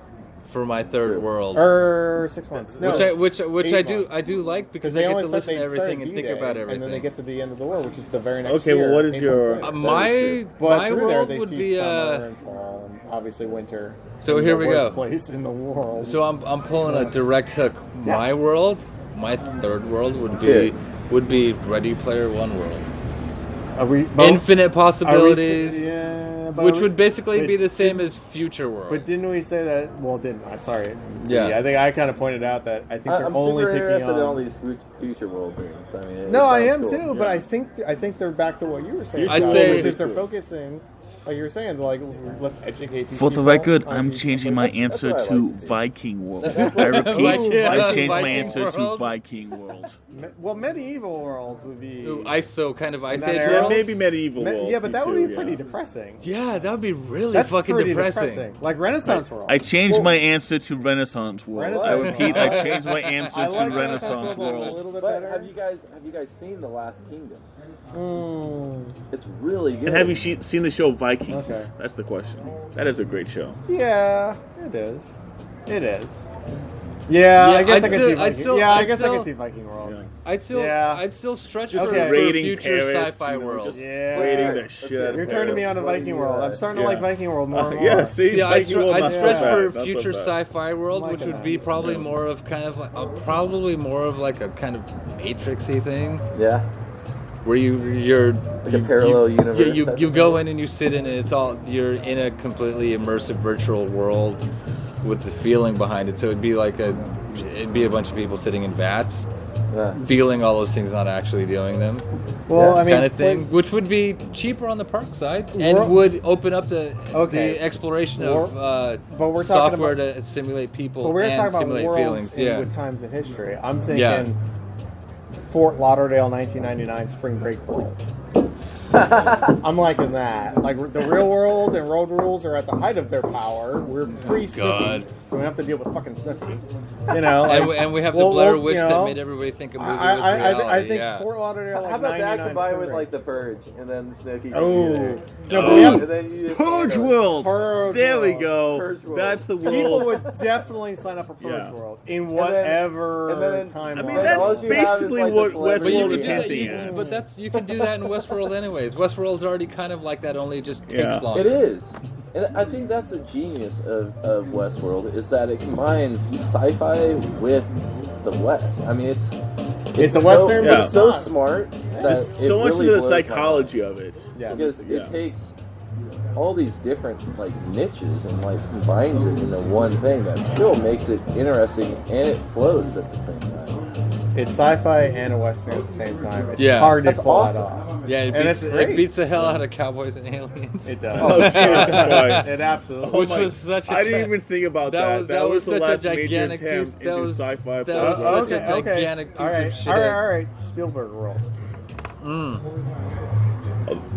for my third world. Or 6 months. No, which I do like because I get to listen to everything and think about everything. And then they get to the end of the war, which is the very next year. year. Okay, well, what is your my world would be summer and fall and obviously winter. So here we go. Worst place in the world. So I'm pulling a direct hook. My world. My third world would be Ready Player One world. Infinite possibilities, which would basically be the same as Future World. But didn't we say that? Well, didn't I? Sorry. Yeah. I think I kind of pointed out that I think they're only picking interested on in all these Future World things. I mean, I am cool. too. But I think they're back to what you were saying. I'd say which is they're focusing. Like you were saying, like, let's educate these For the people record, I'm changing my answer to Viking World. I repeat, I changed my answer to Viking World. Well, medieval world would be... Ice Age world? Maybe medieval world. Yeah, but that would be pretty depressing. Yeah, that would be really fucking depressing. Like Renaissance world. I changed my answer to Renaissance world. I repeat, I changed my answer to Renaissance world. A little bit better. Have you guys seen The Last Kingdom? It's really good. And have you seen the show Vikings? Okay. That's the question. That is a great show. Yeah, it is. It is. Yeah, I guess I can see Viking. I guess I can see Viking World. Yeah. I'd still stretch for a future sci-fi world. Rating the shit. You're turning me on to Viking World. I'm starting to like Viking World more and more. Yeah, see, I'd stretch for a future sci-fi world, which would be probably more of kind of like a kind of Matrixy thing. Yeah. Where you're like a parallel universe. You go in and you sit in it. You're in a completely immersive virtual world with the feeling behind it. So it'd be a bunch of people sitting in vats, feeling all those things, not actually doing them. Well, I mean, kind of thing, which would be cheaper on the park side and would open up the exploration of software to simulate people and simulate feelings. With times in history, I'm thinking. Fort Lauderdale 1999 Spring Break World. I'm liking that. Like the real world and road rules are at the height of their power. We're pre-Snooki, so we have to deal with fucking Snooki. You know, and we have the Blair Witch that made everybody think a movie was reality. I think Fort Lauderdale. Like, how about that combined with like the Purge and then Snooki? And then you just Purge World. There we go. Purge World. That's the world. People would definitely sign up for Purge World in whatever timeline. I mean, that's basically what Westworld is hinting at. But you can do that in Westworld anyways. Westworld's already kind of like that, only it just takes longer. It is. And I think that's the genius of Westworld is that it combines sci-fi with the West. I mean, it's a Western, but it's so smart that it's so much into the psychology of it. Yeah. Because it takes all these different like niches and like combines it into one thing that still makes it interesting and it flows at the same time. It's sci-fi and a Western at the same time. It's hard to pull that off. Yeah, it beats the hell out of Cowboys and Aliens. It does. Oh, Jesus Christ. It absolutely. Which was such a... I didn't even think about that. That was the last major attempt into sci-fi. That was such a gigantic piece of shit. All right. Spielberg world.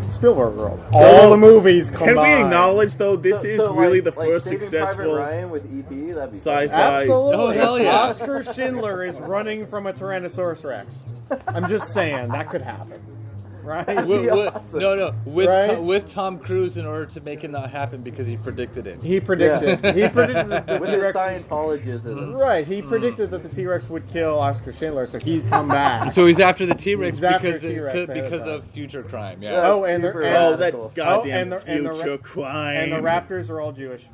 Spielberg world. All the movies combined. Can we acknowledge though this is really the first Saving successful Private Ryan with E.T. That'd be sci-fi? Absolutely. Oh, hell yeah. Oscar Schindler is running from a Tyrannosaurus Rex. I'm just saying that could happen, right? awesome. No, Right? with Tom Cruise in order to make it not happen because he predicted it. He predicted. He predicted that the with his T-Rex. Scientologism. Right. He predicted that the T-Rex would kill Oscar Schindler, so he's come back. So he's after the T-Rex He's after because, T-Rex ahead of because time. of future crime. Yeah. Yeah. Oh, and super Oh, radical. that goddamn and the future crime. And the Raptors are all Jewish.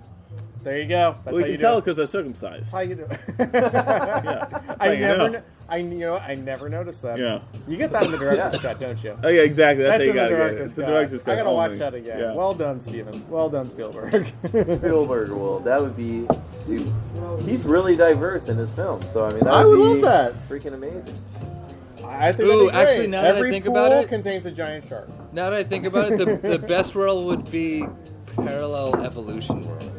There you go. That's Well, how you you can tell do it. because they're circumcised. That's how you do it. Yeah. That's how I you never, know. I never noticed that. Yeah. You get that in the director's cut, don't you? Oh yeah, exactly. That's, how you in the gotta get it. director's It's the cut. director's cut. I gotta watch only. that again. Yeah. Well done, Steven. Well done, Spielberg. Spielberg world. That would be super. He's really diverse in his films, so I mean, that I would would be love that. freaking amazing. I think Ooh, that'd be great. actually, now that I Every think pool about it- contains a giant shark. Now that I think about it, the best world would be parallel evolution world.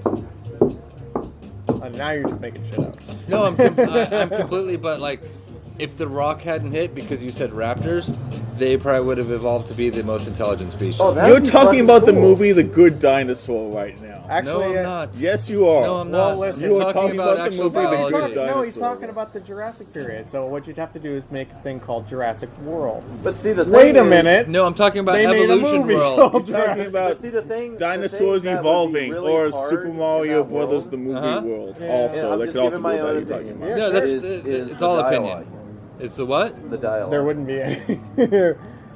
Now you're just making shit up. No, I'm completely. But like, if the Rock hadn't hit because you said raptors, they probably would have evolved to be the most intelligent species. Oh, that You're would be talking fucking about the cool. movie The Good Dinosaur right now. no, Actually, I'm not. Yes, you are. No, I'm Well, not. listen, I'm you were talking about the actual movie The biology. Good Dinosaur. No, he's talking about the Jurassic period. So what you'd have to do is make a thing called Jurassic World. But see, the thing Wait a is- minute. No, I'm talking about They made a evolution movie world. called He's talking Jurassic. about But see, the thing, dinosaurs the thing that would be evolving, really or hard Super in Mario that Brothers world- the movie Uh-huh. world. Yeah. Also, And I'm that just could also giving be my what own you're talking opinion. about. Yeah, No, sure. that's is it's the all dialogue. opinion. It's the what? The dialogue. There wouldn't be any.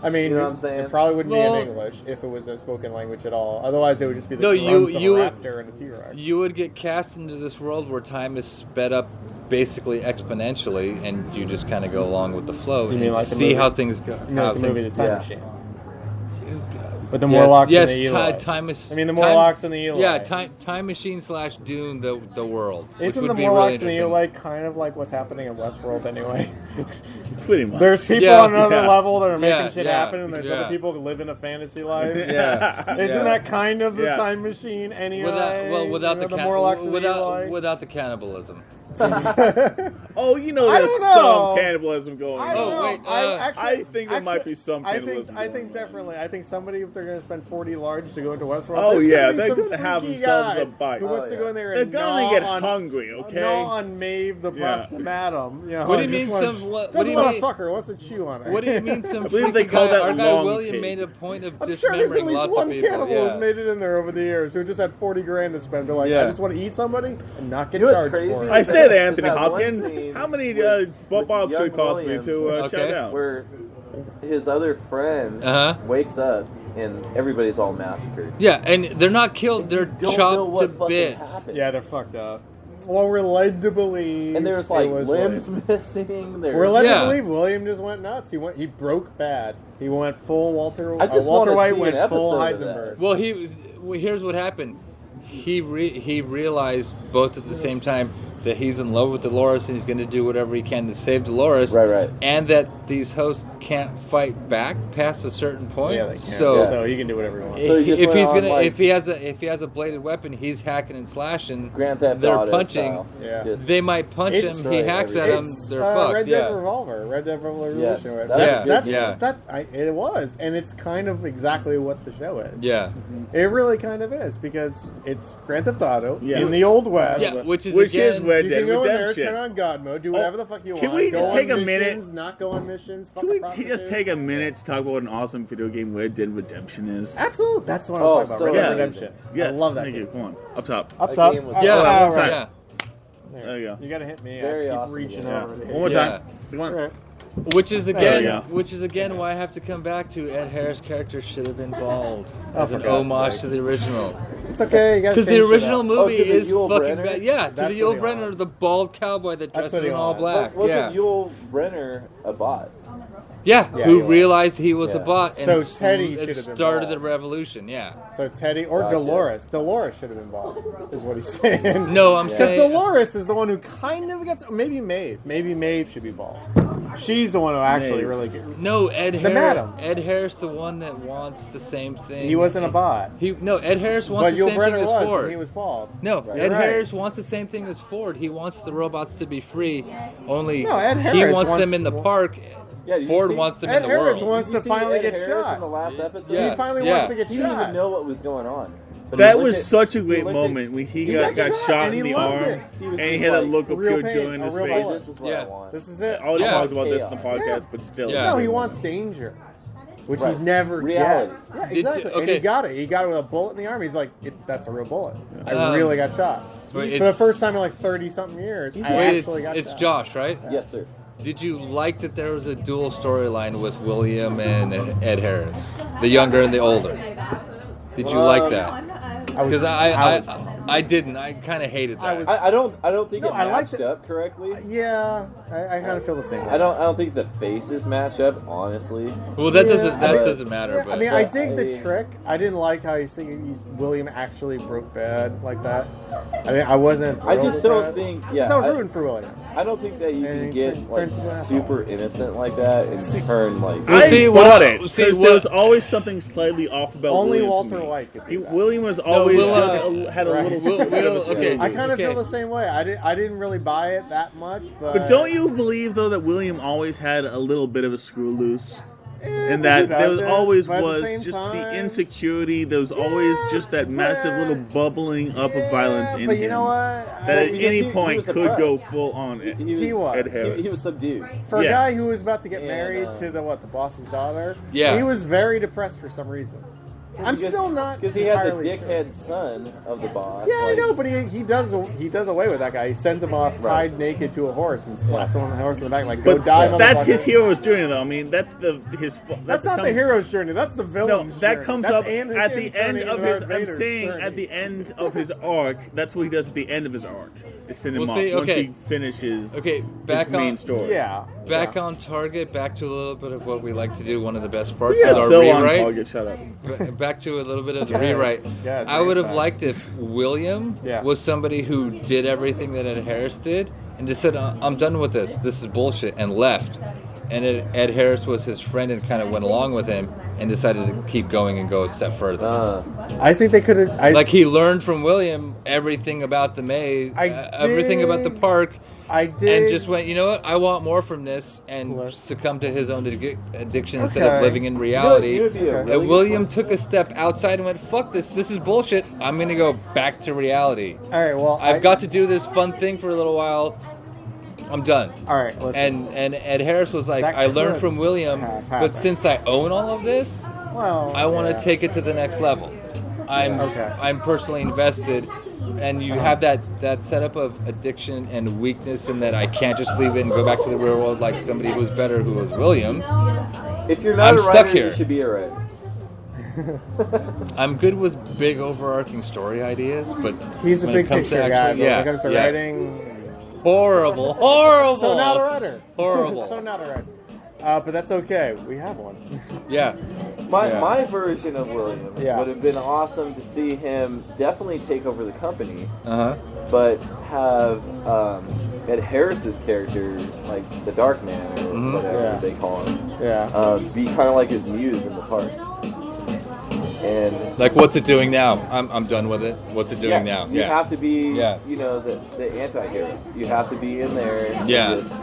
I mean, You know what I'm saying? it probably wouldn't Well- be in English if it was a spoken language at all. Otherwise, it would just be the No, grunts of you a would- raptor and a T-Rex. You would get cast into this world where time is sped up basically exponentially, and you just kind of go along with the flow You and mean like the see movie- how things go. You mean how like the movie things- The Time yeah. Machine. With the Morlocks yes, and the Eli. time is. I mean, the time- Morlocks and the Eli. Yeah, time machine / Dune, the world. which Isn't would the be Morlocks really and the interesting. Eli kind of like what's happening in Westworld anyway? Pretty much. There's people Yeah. on another Yeah. level that are making Yeah, shit yeah, happen, and there's yeah. other people who live in a fantasy life. Yeah. Isn't that kind of the Yeah. time machine anyway? Without You know, the Morlocks and the Eli? without the cannibalism. Oh, you know, I there's don't know. some cannibalism going I on. don't Oh, know. wait, I think there might be some I cannibalism think going on. definitely. I think somebody, if they're going to spend 40 large to go into Westworld, Oh, there's yeah, gonna be they're some gonna have freaky themselves guy a bite. who wants Oh, to go in there They're and gonna gnaw get on, hungry, okay? gnaw on Maeve the Yeah. madam. You know, What do you just mean wants- some- what just do you want mean- to fuck her. Wants to chew on her. What do you mean some I believe they freaky call guy? that Our guy long William pig. made a point of I'm sure there's at dismembering least lots one of people. cannibal Yeah. who's made it in there over the years who just had 40 grand to spend. They're like, Yeah. I just want to eat somebody and not get You know what's charged crazy? for it. I say that, Is Anthony that one Hopkins. scene How many with Bob should young cost me William, to Okay. check out? where his other friend Uh-huh. wakes up and everybody's all massacred. Yeah, and they're not killed; they're You don't know chopped what to fucking bits. happened. Yeah, they're fucked up. Well, we're led to believe. And there's it like was limbs William. missing. We're led Yeah. to believe William just went nuts. He broke bad. He went full Walter. I just Walter wanna White see went an full episode of Heisenberg. Well, here's what happened. He realized both at the same time that he's in love with Dolores and he's going to do whatever he can to save Dolores. Right. And that these hosts can't fight back past a certain point. Yeah, they can. So. So he can do whatever he wants. So he just if went he's on, gonna, like- if he has a bladed weapon, he's hacking and slashing. Grand Theft They're Auto punching. style. Yeah. Just, They might punch It's- him. He hacks at them. It's They're fucked. Red Dead Yeah. Revolver. Red Dead Revolution. Yes, That's, that's that's, good. Yeah. that's it was, and it's kind of exactly what the show is. Yeah. It really kind of is because it's Grand Theft Auto Yeah. in the Old West. Yeah. Which is Red You Dead can go in there, Redemption. turn on God mode, do whatever the fuck you can want. we go just on take a missions, minute? Not go on missions. Fuck Can a we prostitute. just take a minute to talk about what an awesome video game Red Dead Redemption is? Absolutely, that's what I Oh, was talking so about. Red Dead yeah. Redemption. Yes, I love that thank game. you. Come on, up top. Up That top. game was Oh, Yeah. all one right. Yeah. There you go. You gotta hit me. I Very have to keep awesome reaching game. Yeah. over to hit One more you. time. Come on. Right. Which is There again, we go. why I have to come back to Ed Harris' character should have been bald Oh, as for an God's homage sakes. to the original. It's okay. You gotta Because the change it original up. movie to the is Yul fucking Brynner? bad. Yeah, to That's the what Yul he Brenner, wants. the bald cowboy that That's dresses what he in all wants. black. Wasn't Yeah. Yul Brenner a bot? Yeah, Yeah, who he was. realized he was a Yeah. bot So and Teddy it should have been started bald. the revolution. Yeah. So Teddy or Gotcha. Dolores. Dolores should have been bald, is what he's saying. No, I'm Because saying Dolores is the one who kind of gets. Maybe Maeve. Maybe Maeve should be bald. She's the one who actually Maeve. really gets. no Ed Harris. madam. Ed Harris, the one that wants the same thing. He wasn't a bot. Ed Harris wants But the Yul same thing Brenner as was, Ford. and he was bald. No, Right. Ed Right. Harris wants the same thing as Ford. He wants the robots to be free. Only No, Ed he Harris wants them wants- in the park. Ford wants them Ed in the Harris world. wants to finally Ed get Harris shot. in the last episode? He finally wants to get He didn't shot. even know what was going on. But That was such a great moment when he got shot and in he the loved arm, it. and he had a look of pure joy in his face. This is what I want. This is it. I already talked about this in the Yeah. podcast, but still. No, he wants danger, which he never Reality. gets. Yeah, exactly. And he got it. He got it with a bullet in the arm. He's like, that's a real bullet. I really got shot. For the first time in like 30-something years, I actually got shot. It's Josh, right? Yes, sir. Did you like that there was a dual storyline with William and Ed Harris, the younger and the older? Did you like that? Because I didn't. I kind of hated that. I don't think it I liked matched up correctly. Yeah, I kind of feel the same way. I don't think the faces match up, honestly. Well, that doesn't matter. Yeah, but I mean, I dig the trick. I didn't like how he's William actually broke bad like that. I mean, I wasn't. I just don't that. think. Yeah, I was rooting for William. I don't think that you can get like turns into an asshole. super innocent like that and turn like. I bought it because there was always something slightly off about only William Walter to me. White could do that. William was always had a little. Okay. I kind of feel the same way. I didn't really buy it that much, But don't you believe though that William always had a little bit of a screw loose? And but that there was always was the just time, the insecurity. There was always just that massive little bubbling up of violence in but him. you know what? That at Because any he point was could depressed. go full on it. He was. Ed Harris. He was subdued. For a guy who was about to get married to the boss's daughter, he was very depressed for some reason. I'm still not because he had the entirely dickhead son of the boss. Yeah, I know, but he does away with that guy. He sends him off tied naked to a horse and slaps him on the horse in the back like, "Go die, motherfucker." That's his hero's journey, though. I mean, that's That's not the hero's journey. That's the villain's journey. That comes up at the end of his. I'm saying at the end of his arc. That's what he does at the end of his arc. Is send him off once he finishes. Back his main story. Yeah. Back on target. Back to a little bit of what we like to do. One of the best parts Yeah, is our so rewrite. on target. Shut up. Back to a little bit of the rewrite. Yeah, I would have liked if William Yeah. was somebody who did everything that Ed Harris did and just said, I'm done with this. This is bullshit, and left. And Ed Harris was his friend and kind of went along with him and decided to keep going and go a step further. I think they could have. Like he learned from William everything about the maze, everything about the park. I did. And just went, you know what? I want more from this, and succumbed to his own addiction instead of living in reality. And William took a step outside and went, fuck this. This is bullshit. I'm going to go back to reality. All right, well, I've got to do this fun thing for a little while. I'm done. All right, listen. And Ed Harris was like, I learned from William, but since I own all of this, I want to take it to the next level. I'm personally invested. And you have that setup of addiction and weakness, and that I can't just leave it and go back to the real world like somebody who was better, who was William. If you're not a stuck writer, here. you should be a writer. I'm good with big overarching story ideas, but he's a when big it comes picture to guy. actually, But when it comes to writing, horrible. So not a writer. Horrible. So not a writer. But that's okay. We have one. Yeah. My version of William would have been awesome to see him definitely take over the company, but have Ed Harris's character, like the Dark Man or whatever they call him, be kind of like his muse in the park. And like, what's it doing now? I'm done with it. What's it doing now? You have to be, you know, the anti-hero. You have to be in there and just,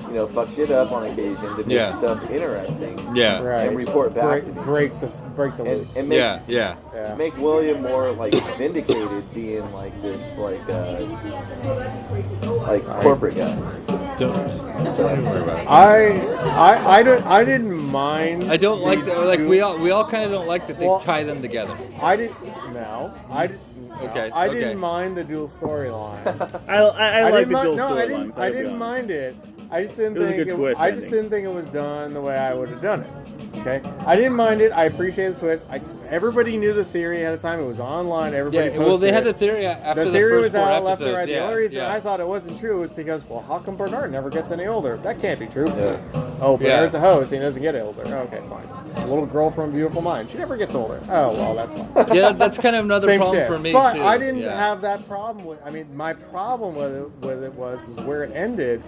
you know, fuck shit up on occasion to make stuff interesting. Yeah. Right. And report back to me. Break the loop. And make William more like vindicated, being like this like corporate guy. Don't worry about it. I didn't mind. I don't like that. Like we all kind of don't like that they tie them together. I didn't. No, I didn't. Okay. I didn't mind the dual storyline. I like the dual storylines. I didn't mind it. I just didn't think it was done the way I would have done it. Okay, I didn't mind it. I appreciate the twist. Everybody knew the theory ahead of time. It was online. Everybody posted well, they had it. the theory after the theory first was out 4 left and right. episodes. The only reason I thought it wasn't true was because, well, how come Bernard never gets any older? That can't be true. Oh, Bernard's a host. He doesn't get older. Okay, fine. It's a little girl from a beautiful mind. She never gets older. Oh, well, that's fine. Yeah, that's kind of another problem for me, but too. I didn't have that problem with. I mean, my problem with it was where it ended.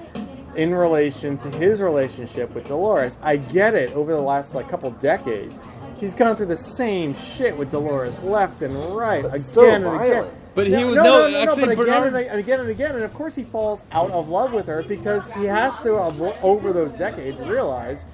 In relation to his relationship with Dolores. I get it. Over the last couple decades, he's gone through the same shit with Dolores left and right, again and again. But he was but again and again and again, and of course he falls out of love with her because he has to, over those decades, realize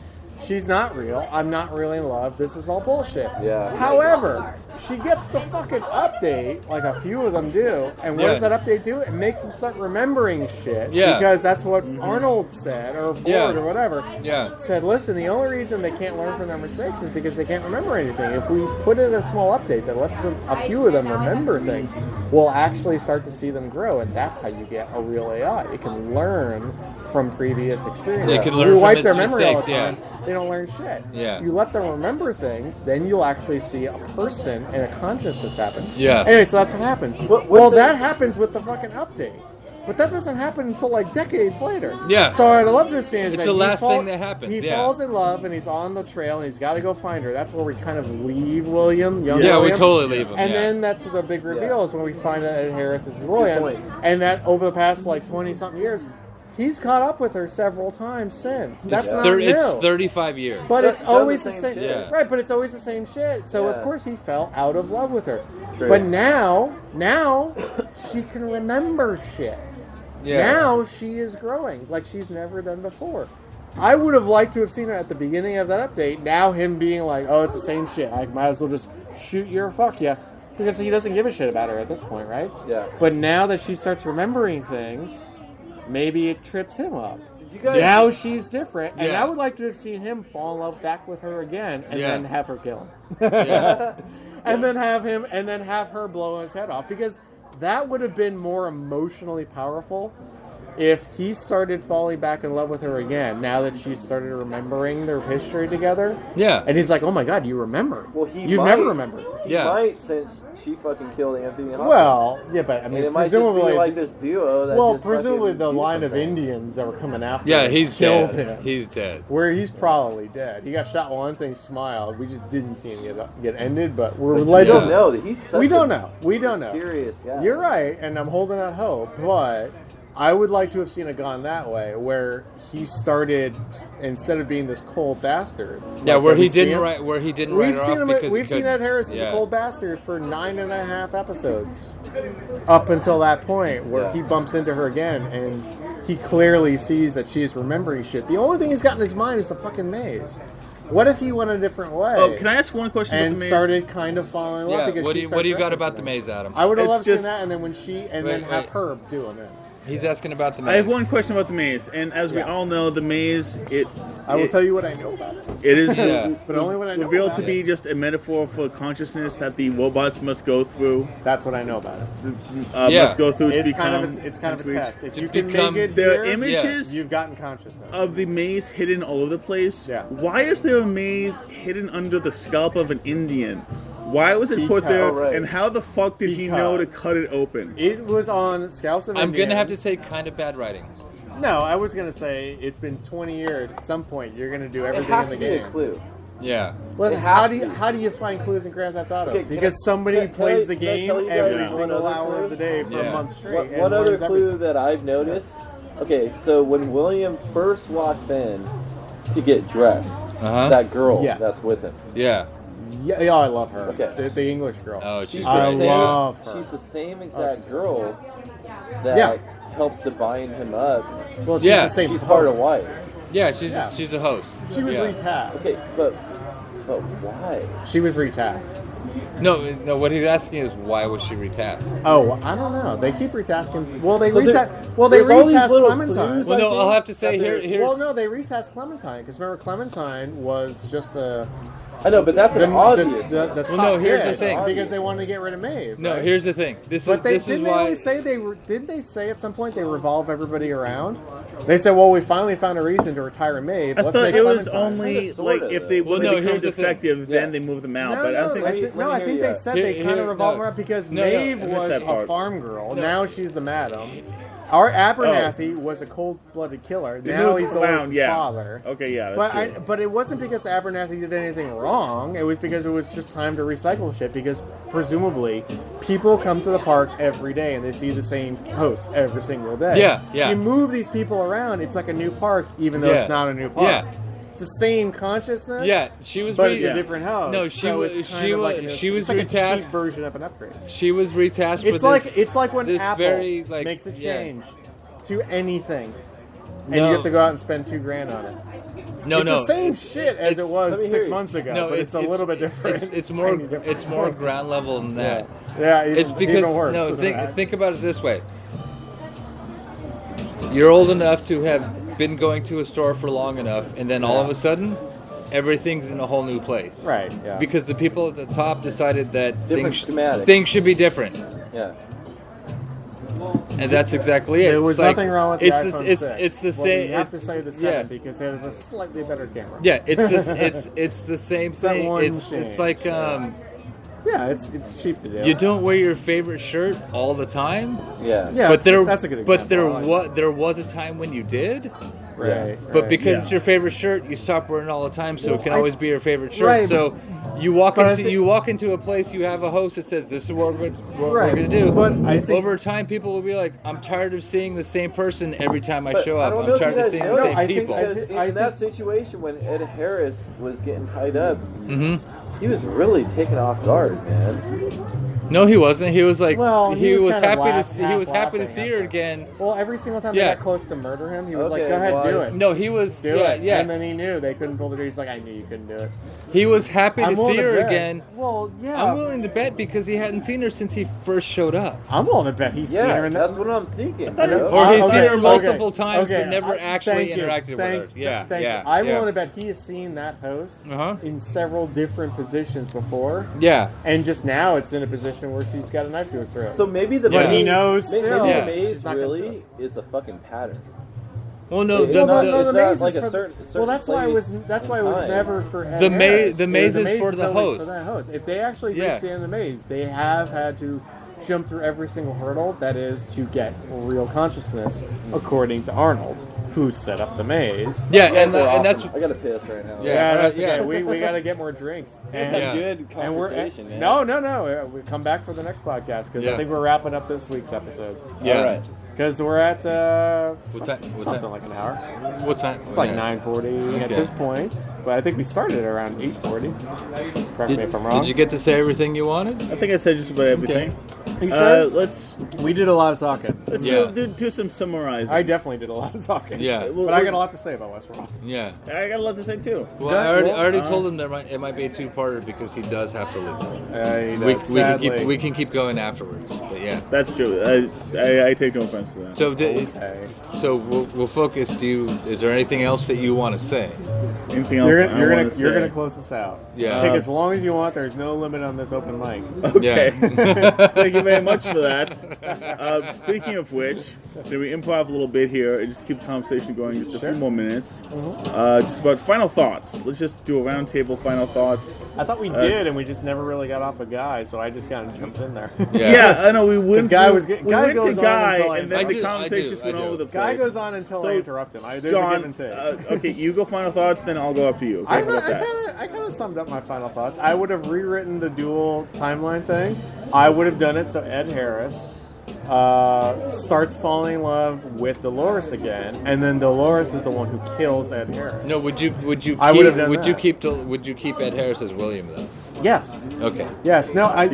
she's not real. I'm not really in love. This is all bullshit. Yeah. However, she gets the fucking update, like a few of them do, and what does that update do? It makes them start remembering shit. Yeah. Because that's what Arnold said, or Ford, or whatever. Yeah. Said, listen, the only reason they can't learn from their mistakes is because they can't remember anything. If we put in a small update that lets them, a few of them remember things, we'll actually start to see them grow, and that's how you get a real AI. It can learn from previous experiences. They can learn from wipe its their memory all mistakes, the time. They don't learn shit. Yeah. If you let them remember things, then you'll actually see a person and a consciousness happen. Yeah. Anyway, so that's what happens. That happens with the fucking update. But that doesn't happen until like decades later. Yeah. So what I love this scene is it's that the last thing that happens. He falls in love and he's on the trail and he's got to go find her. That's where we kind of leave William. Young Yeah, William. we totally leave him. And then that's the big reveal is when we find out that Harris is William. And that over the past like 20-something years, he's caught up with her several times since. That's not new. It's 35 years. But it's always the same shit. shit. Right, but it's always the same shit. So, of course, he fell out of love with her. True. But now, she can remember shit. Yeah. Now she is growing like she's never done before. I would have liked to have seen her at the beginning of that update. Now him being like, oh, it's the same shit. I might as well just shoot you or fuck you. Because he doesn't give a shit about her at this point, right? Yeah. But now that she starts remembering things, maybe it trips him up. Now she's different, and I would like to have seen him fall in love back with her again, and then have her kill him, and then have her blow his head off, because that would have been more emotionally powerful if he started falling back in love with her again. Now that she started remembering their history together, and he's like, "Oh my God, you remember? Well, You've never remembered." He might, since she fucking killed Anthony Hopkins. Well, yeah, but I mean, and it might just be like this duo. That presumably the line of Indians that were coming after him he's killed dead. him. He's dead. Where he's probably dead. He got shot once and he smiled. We just didn't see him get ended, but we're led. We don't know that he's. Such we don't know. We don't know. Mysterious guy. You're right, and I'm holding out hope, but I would like to have seen it gone that way, where he started, instead of being this cold bastard. Yeah, where he didn't write her off. We've seen Ed Harris as a cold bastard for 9.5 episodes, up until that point where he bumps into her again, and he clearly sees that she's remembering shit. The only thing he's got in his mind is the fucking maze. What if he went a different way? Oh, can I ask one question about the maze? And started kind of falling in love because what do you got about the maze, Adam? I would have loved to see that, and then then have her doing it. He's asking about the maze. I have one question about the maze, and as we all know, the maze, I will tell you what I know about it. It is but only when I know revealed about to be just a metaphor for consciousness that the robots must go through. That's what I know about it. Must go through. It's kind of a test. If you can make it there here, are images you've gotten consciousness of the maze hidden all over the place. Yeah. Why is there a maze hidden under the scalp of an Indian? Why was it put there, and how the fuck did he know to cut it open? It was on Scalps of Indians. I'm going to have to say kind of bad writing. No, I was going to say it's been 20 years. At some point, you're going to do everything in the game. It has to be a clue. Yeah. Well, how do you find clues in Grand Theft Auto? Because somebody plays the game every single hour of the day for a month straight. One other clue that I've noticed. Okay, so when William first walks in to get dressed, that girl that's with him. Yeah. Yeah, I love her. Okay. The English girl. Oh, she's love her. She's the same exact girl that helps to bind him up. Well, she's the same. She's part of White. Yeah, she's a host. She was retasked. Okay, but why? She was retasked. No. What he's asking is why was she retasked? Oh, I don't know. They keep retasking. Well, they retasked Clementine. Well, no, I'll have to say here. Well, no, they retasked Clementine because remember Clementine was just a. I know, but that's an obvious. The top here's the thing. Because they wanted to get rid of Maeve. No, right? here's the thing. Didn't they say at some point they revolve everybody around? They said, "Well, we finally found a reason to retire Maeve. Let's make it Clementine." was only like if they become defective, then they move them out. I think they said they kind of revolve around because Maeve was a farm girl. Now she's the madam. Our Abernathy was a cold-blooded killer. Now he's Dolores' father. Okay, yeah, that's true. But it wasn't because Abernathy did anything wrong. It was because it was just time to recycle shit. Because presumably, people come to the park every day and they see the same hosts every single day. Yeah. You move these people around, it's like a new park, even though it's not a new park. Yeah. It's the same consciousness. Yeah, she was. But it's a different host. No, she was retasked. A cheap version of an upgrade. She was retasked. It's like when Apple makes a change to anything. and you have to go out and spend $2,000 on it. It's the same shit as it was 6 months ago, but it's a little bit different. It's more ground level than that. Yeah, it's because even worse. No, think about it this way. You're old enough to have been going to a store for long enough, and then all of a sudden, everything's in a whole new place. Right. Yeah. Because the people at the top decided that things should be different. Yeah. And that's exactly it. There was nothing wrong with the iPhone 6. It's the same. You have to say the 7 because it has a slightly better camera. Yeah, it's the same thing. It's like yeah, it's cheap to do. You don't wear your favorite shirt all the time. Yeah. But that's a good example. But there was a time when you did. Right. But because it's your favorite shirt, you stop wearing it all the time, so it can always be your favorite shirt. Right, so you walk into a place, you have a host that says, "This is what we're going to do." But I think over time, people will be like, "I'm tired of seeing the same person every time I show up. I'm tired of seeing know, the same people." In that situation, when Ed Harris was getting tied up, he was really taken off guard, man. No, he wasn't. He was like, well, he was happy to see her again. Well, every single time they got close to murder him, he was like, "Go ahead, do it." No, he was do it. Yeah. And then he knew they couldn't pull the trigger. He's like, "I knew you couldn't do it." He was happy to see her again. Well, yeah. I'm willing to bet because he hadn't seen her since he first showed up. I'm willing to bet he's seen her. That's what I'm thinking. Or he's seen her multiple times, but never actually interacted with her. Yeah. I'm willing to bet he has seen that host in several different positions before. Yeah. And just now it's in a position where she's got a knife to his throat. So maybe the maze, he knows maybe the maze really is a fucking pattern. Well, no, the maze like is a certain well, that's why it was. That's why it was never for Ed the Harris. maze is for the host. For that host. If they actually reach the end of the maze, they have had to jump through every single hurdle. That is to get real consciousness, according to Arnold, who set up the maze. Yeah, and that's. I gotta piss right now. Yeah, that's okay. We gotta get more drinks. It's a good conversation, man. No. We come back for the next podcast because I think we're wrapping up this week's episode. Yeah. All right. Because we're at something like an hour. What time? It's like 9:40 at this point, but I think we started around 8:40. Correct me if I'm wrong. Did you get to say everything you wanted? I think I said just about everything. You sure? We did a lot of talking. Let's do some summarizing. I definitely did a lot of talking. Yeah. But I got a lot to say about Westworld. Yeah. I got a lot to say too. Well, I already told him that it might be a two-parter because he does have to leave. We can keep going afterwards, but yeah. That's true. I take no offense to that. So we'll focus. Is there anything else that you want to say? Anything else you're gonna close us out. Yeah. Take as long as you want. There's no limit on this open mic. Okay. Yeah. Thank you very much for that. Speaking of which, then we improv a little bit here and just keep the conversation going just a few more minutes. Just about final thoughts. Let's just do a round table final thoughts. I thought we did, and we just never really got off a guy, so I just kind of jumped in there. Yeah, I know we went. Guy and then the conversation just went all over the place. Guy goes on until I interrupt him. There's a give and take. Okay, you go final thoughts, then I'll go up to you. Okay? I kind of summed up my final thoughts. I would have rewritten the dual timeline thing. I would have done it so Ed Harris starts falling in love with Dolores again, and then Dolores is the one who kills Ed Harris. No, would you keep Ed Harris as William though? Yes. Okay. Yes. No. I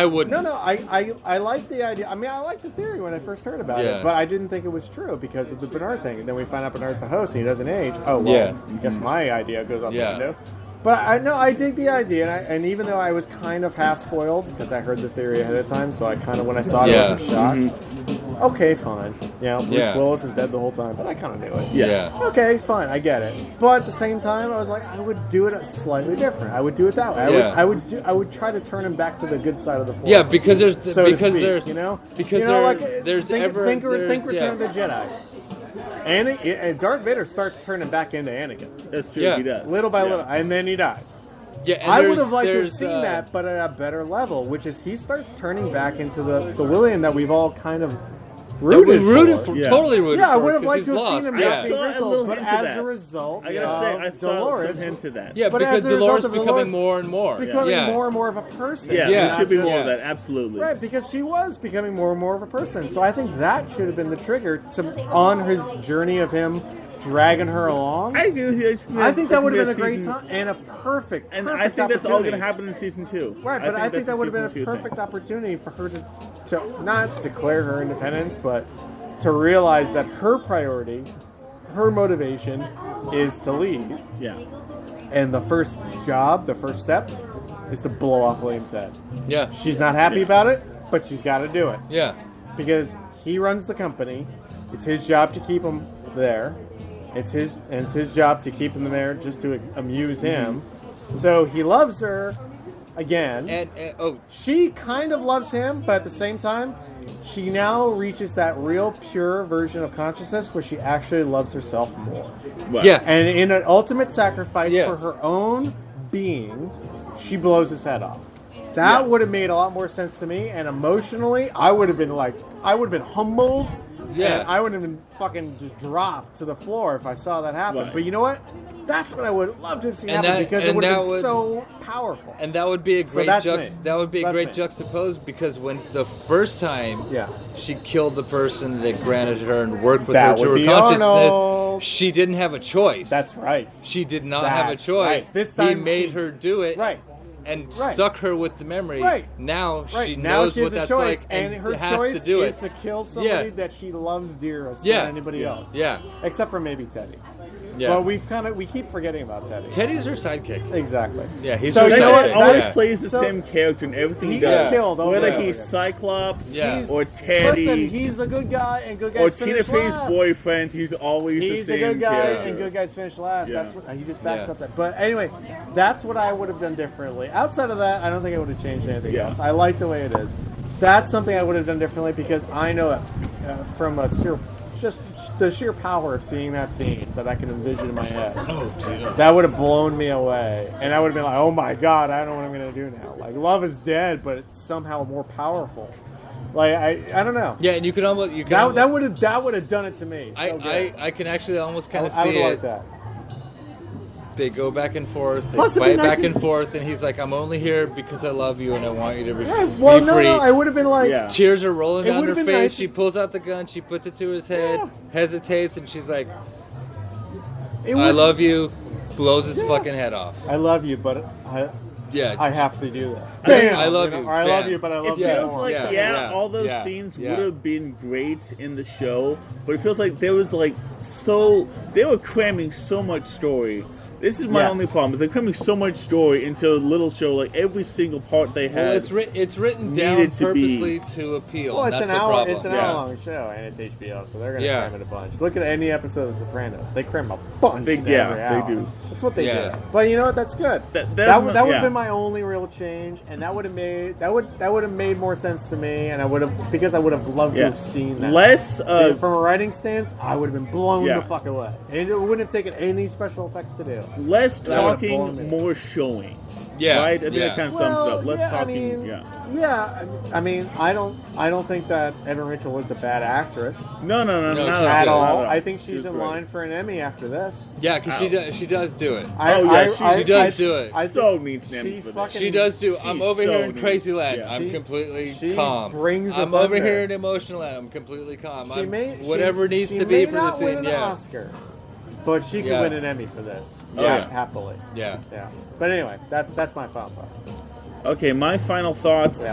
would. No. I like the idea. I mean, I liked the theory when I first heard about it, but I didn't think it was true because of the Bernard thing. And then we find out Bernard's a host and he doesn't age. Oh well. I guess my idea goes out the window. But I dig the idea, and even though I was kind of half spoiled because I heard the theory ahead of time, so I kind of when I saw it, I wasn't shocked. Okay, fine. Bruce Willis is dead the whole time, but I kind of knew it. Yeah. Okay, it's fine. I get it. But at the same time, I was like, I would do it slightly different. I would do it that way. I would try to turn him back to the good side of the force. Yeah, because there's think Return of the Jedi. Darth Vader starts turning back into Anakin. That's true, he does. Little by little, and then he dies. Yeah, I would have liked to have seen that, but at a better level, which is he starts turning back into the William that we've all kind of rooted for. Totally rooted for. Yeah, I would have liked to have seen him not being grizzled, but as a result, I gotta say, I saw Dolores some hints of that. Yeah, but because Dolores becoming more and more. Becoming more and more of a person. Yeah, there should be more of that, absolutely. Right, because she was becoming more and more of a person. So I think that should have been the trigger on his journey of him dragging her along. I agree with you. I think that would have been a great time and a perfect And I think that's all going to happen in season 2. Right, but I think that would have been a perfect opportunity for her to not declare her independence, but to realize that her priority, her motivation, is to leave. Yeah. And the first step, is to blow off William's head. Yeah. She's not happy about it, but she's got to do it. Yeah. Because he runs the company. It's his job to keep him there. It's his job to keep him there just to amuse him. So he loves her again. And she kind of loves him, but at the same time, she now reaches that real pure version of consciousness where she actually loves herself more. Right. Yes. And in an ultimate sacrifice for her own being, she blows his head off. That would have made a lot more sense to me, and emotionally, I would have been humbled. Yeah. And I would have been fucking just dropped to the floor if I saw that happen. Right. But you know what? That's what I would love to have seen happen because it would have been so powerful. And that would be a great juxtapose because when the first time she killed the person that granted her and worked with her to her consciousness, she didn't have a choice. That's right. She did not have a choice. Right. This time he made her do it. Right. And stuck her with the memory. Right. Now she now knows she has what that's a choice, like, and her has choice to do is it. to kill somebody that she loves dearest than anybody else. Yeah. Except for maybe Teddy. Yeah. But we keep forgetting about Teddy. Teddy's her sidekick. Exactly. Yeah, he's so her you know what? sidekick. Always plays the same character in everything he does. Gets killed over whether and he's over Cyclops or Listen, Teddy he's a good guy, and good guys or finish Tina Fey's last. boyfriend. He's always the He's same a good guy, character. and good guys finish last. Yeah. That's what he just backs up that. But anyway, that's what I would have done differently. Outside of that, I don't think I would have changed anything else. I like the way it is. That's something I would have done differently because I know that from just the sheer power of seeing that scene that I can envision in my head. That would have blown me away, and I would have been like, "Oh my god, I don't know what I'm going to do now." Like, love is dead, but it's somehow more powerful. Like I don't know. Yeah, and that would have done it to me. So I can actually almost kind of see I would it. like that. They go back and forth. They Plus, fight back and forth, and he's like, "I'm only here because I love you and I want you to be, well, be no, free." no, I would have been like, Tears are rolling down her face. Nice. She pulls out the gun. She puts it to his head, hesitates, and she's like, "I love you." Blows his fucking head off. I love you, but I have to do this. Bam! I love you. Or I love you, but I love you more. It feels like, all those scenes would have been great in the show, but it feels like there was they were cramming so much story. This is my only problem. They're cramming so much story into a little show. Like every single part they had. Well, it's written down purposely to appeal. Well, it's an hour. It's an hour-long show, and it's HBO, so they're going to cram it a bunch. Look at any episode of The Sopranos. They cram a bunch in every hour. They do. That's what they do. But you know what? That's good. That would have been my only real change, and that would have made more sense to me, and I would have loved to have seen that. Less from a writing stance, I would have been blown the fuck away, and it wouldn't have taken any special effects to do. Less talking, more showing. Yeah, right. I think that kind of sums it up. Less talking. I mean, I don't think that Evan Rachel was a bad actress. No, not at all. I think she's in line for an Emmy after this. Yeah, because she does do it. She does do it. So needs an Emmy for this. She does do. I'm over here in crazy land. I'm completely calm. I'm over here in emotional land. I'm completely calm. Whatever needs to be for the scene. She may not win an Oscar, but she could win an Emmy for this. Happily. Yeah. But anyway, that's my final thoughts. Okay, my final thoughts.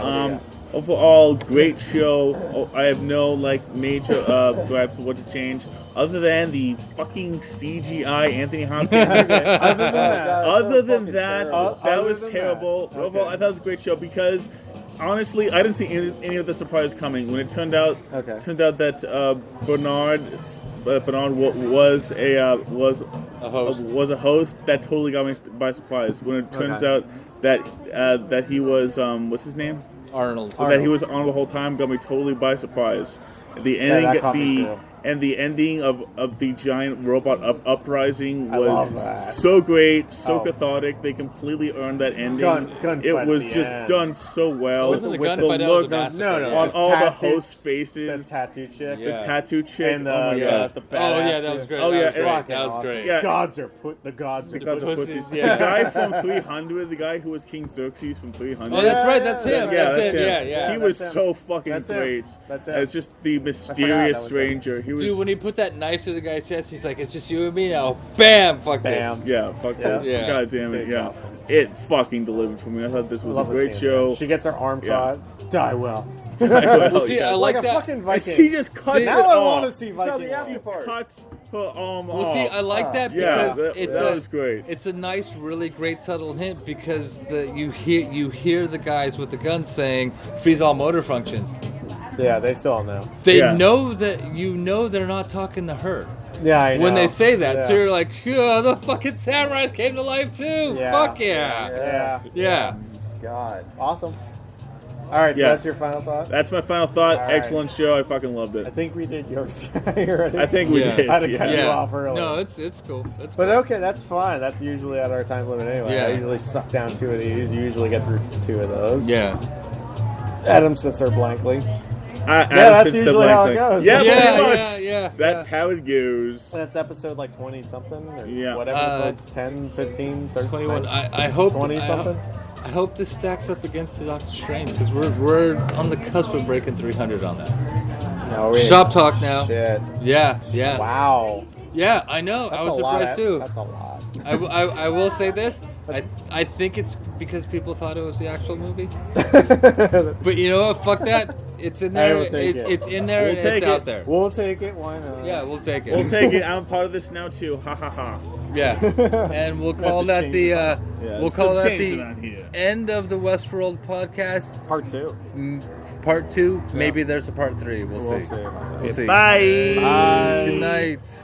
Overall, great show. I have no major gripes of what to change, other than the fucking CGI Anthony Hopkins. Other than that, that was terrible. Overall, I thought it was a great show because honestly, I didn't see any of the surprise coming. When it turned out that Bernard was a host, that totally got me by surprise. When it turns out that he was what's his name? Arnold. That he was Arnold the whole time got me totally by surprise. The ending, the ending of the giant robot uprising was so great, so cathartic. They completely earned that ending. It was just done so well. With the looks on all the host faces. The tattoo chick. The tattoo chick. And the that was great. That was great. Yeah. The gods are pussies. The guy from 300, the guy who was King Xerxes from 300. Oh, that's right. That's him. That's him. Yeah. He was so fucking great. That's him. As just the mysterious stranger. Dude, when he put that knife to the guy's chest, he's like, "It's just you and me now." Bam! Fuck this. Yeah, fuck this. Yeah. God damn it. Awesome. It fucking delivered for me. I thought this was a great show. She gets her arm caught. Die well. Well, see, I like a that. fucking Viking. She just cuts it now I off. want to see Viking. She cuts her arm Well, off. see, I like that Yeah, because that was great. It's a nice, really great subtle hint because you hear the guys with the guns saying freeze all motor functions. Yeah, they still don't know. They know that they're not talking to her. Yeah, I know. When they say that, so you're like, yeah, the fucking samurais came to life too. Yeah. Fuck yeah. Yeah. God. Awesome. All right, so that's your final thought? That's my final thought. All right. Excellent show. I fucking loved it. I think we did yours already. I think we did. I had to cut you off early. No, it's cool. But okay, that's fine. That's usually at our time limit anyway. Yeah. I usually suck down 2 of these. You usually get through 2 of those. Yeah. Adam sits there blankly. That's usually how it goes. Yeah, pretty much. Yeah. That's how it goes. That's episode like 20-something or Yeah. whatever. 10, 15, 13. 21. I hope 20-something. I hope this stacks up against the Doctor Strange because we're on the cusp of breaking 300 on that. No, Shop talk now. Shit. Yeah. Wow. Yeah, I know. That's I was surprised too. That's a lot. I will say this. I think it's because people thought it was the actual movie. But you know what? Fuck that. It's in there. It's in there. We'll take it's out there. We'll take it. Why not? Yeah, we'll take it. We'll take it. I'm part of this now too. Ha ha ha. Yeah, and we'll call that the end of the Westworld podcast. Part 2. Part 2. Maybe there's a part 3. We'll see. See about that. We'll see. Bye. Bye. Good night.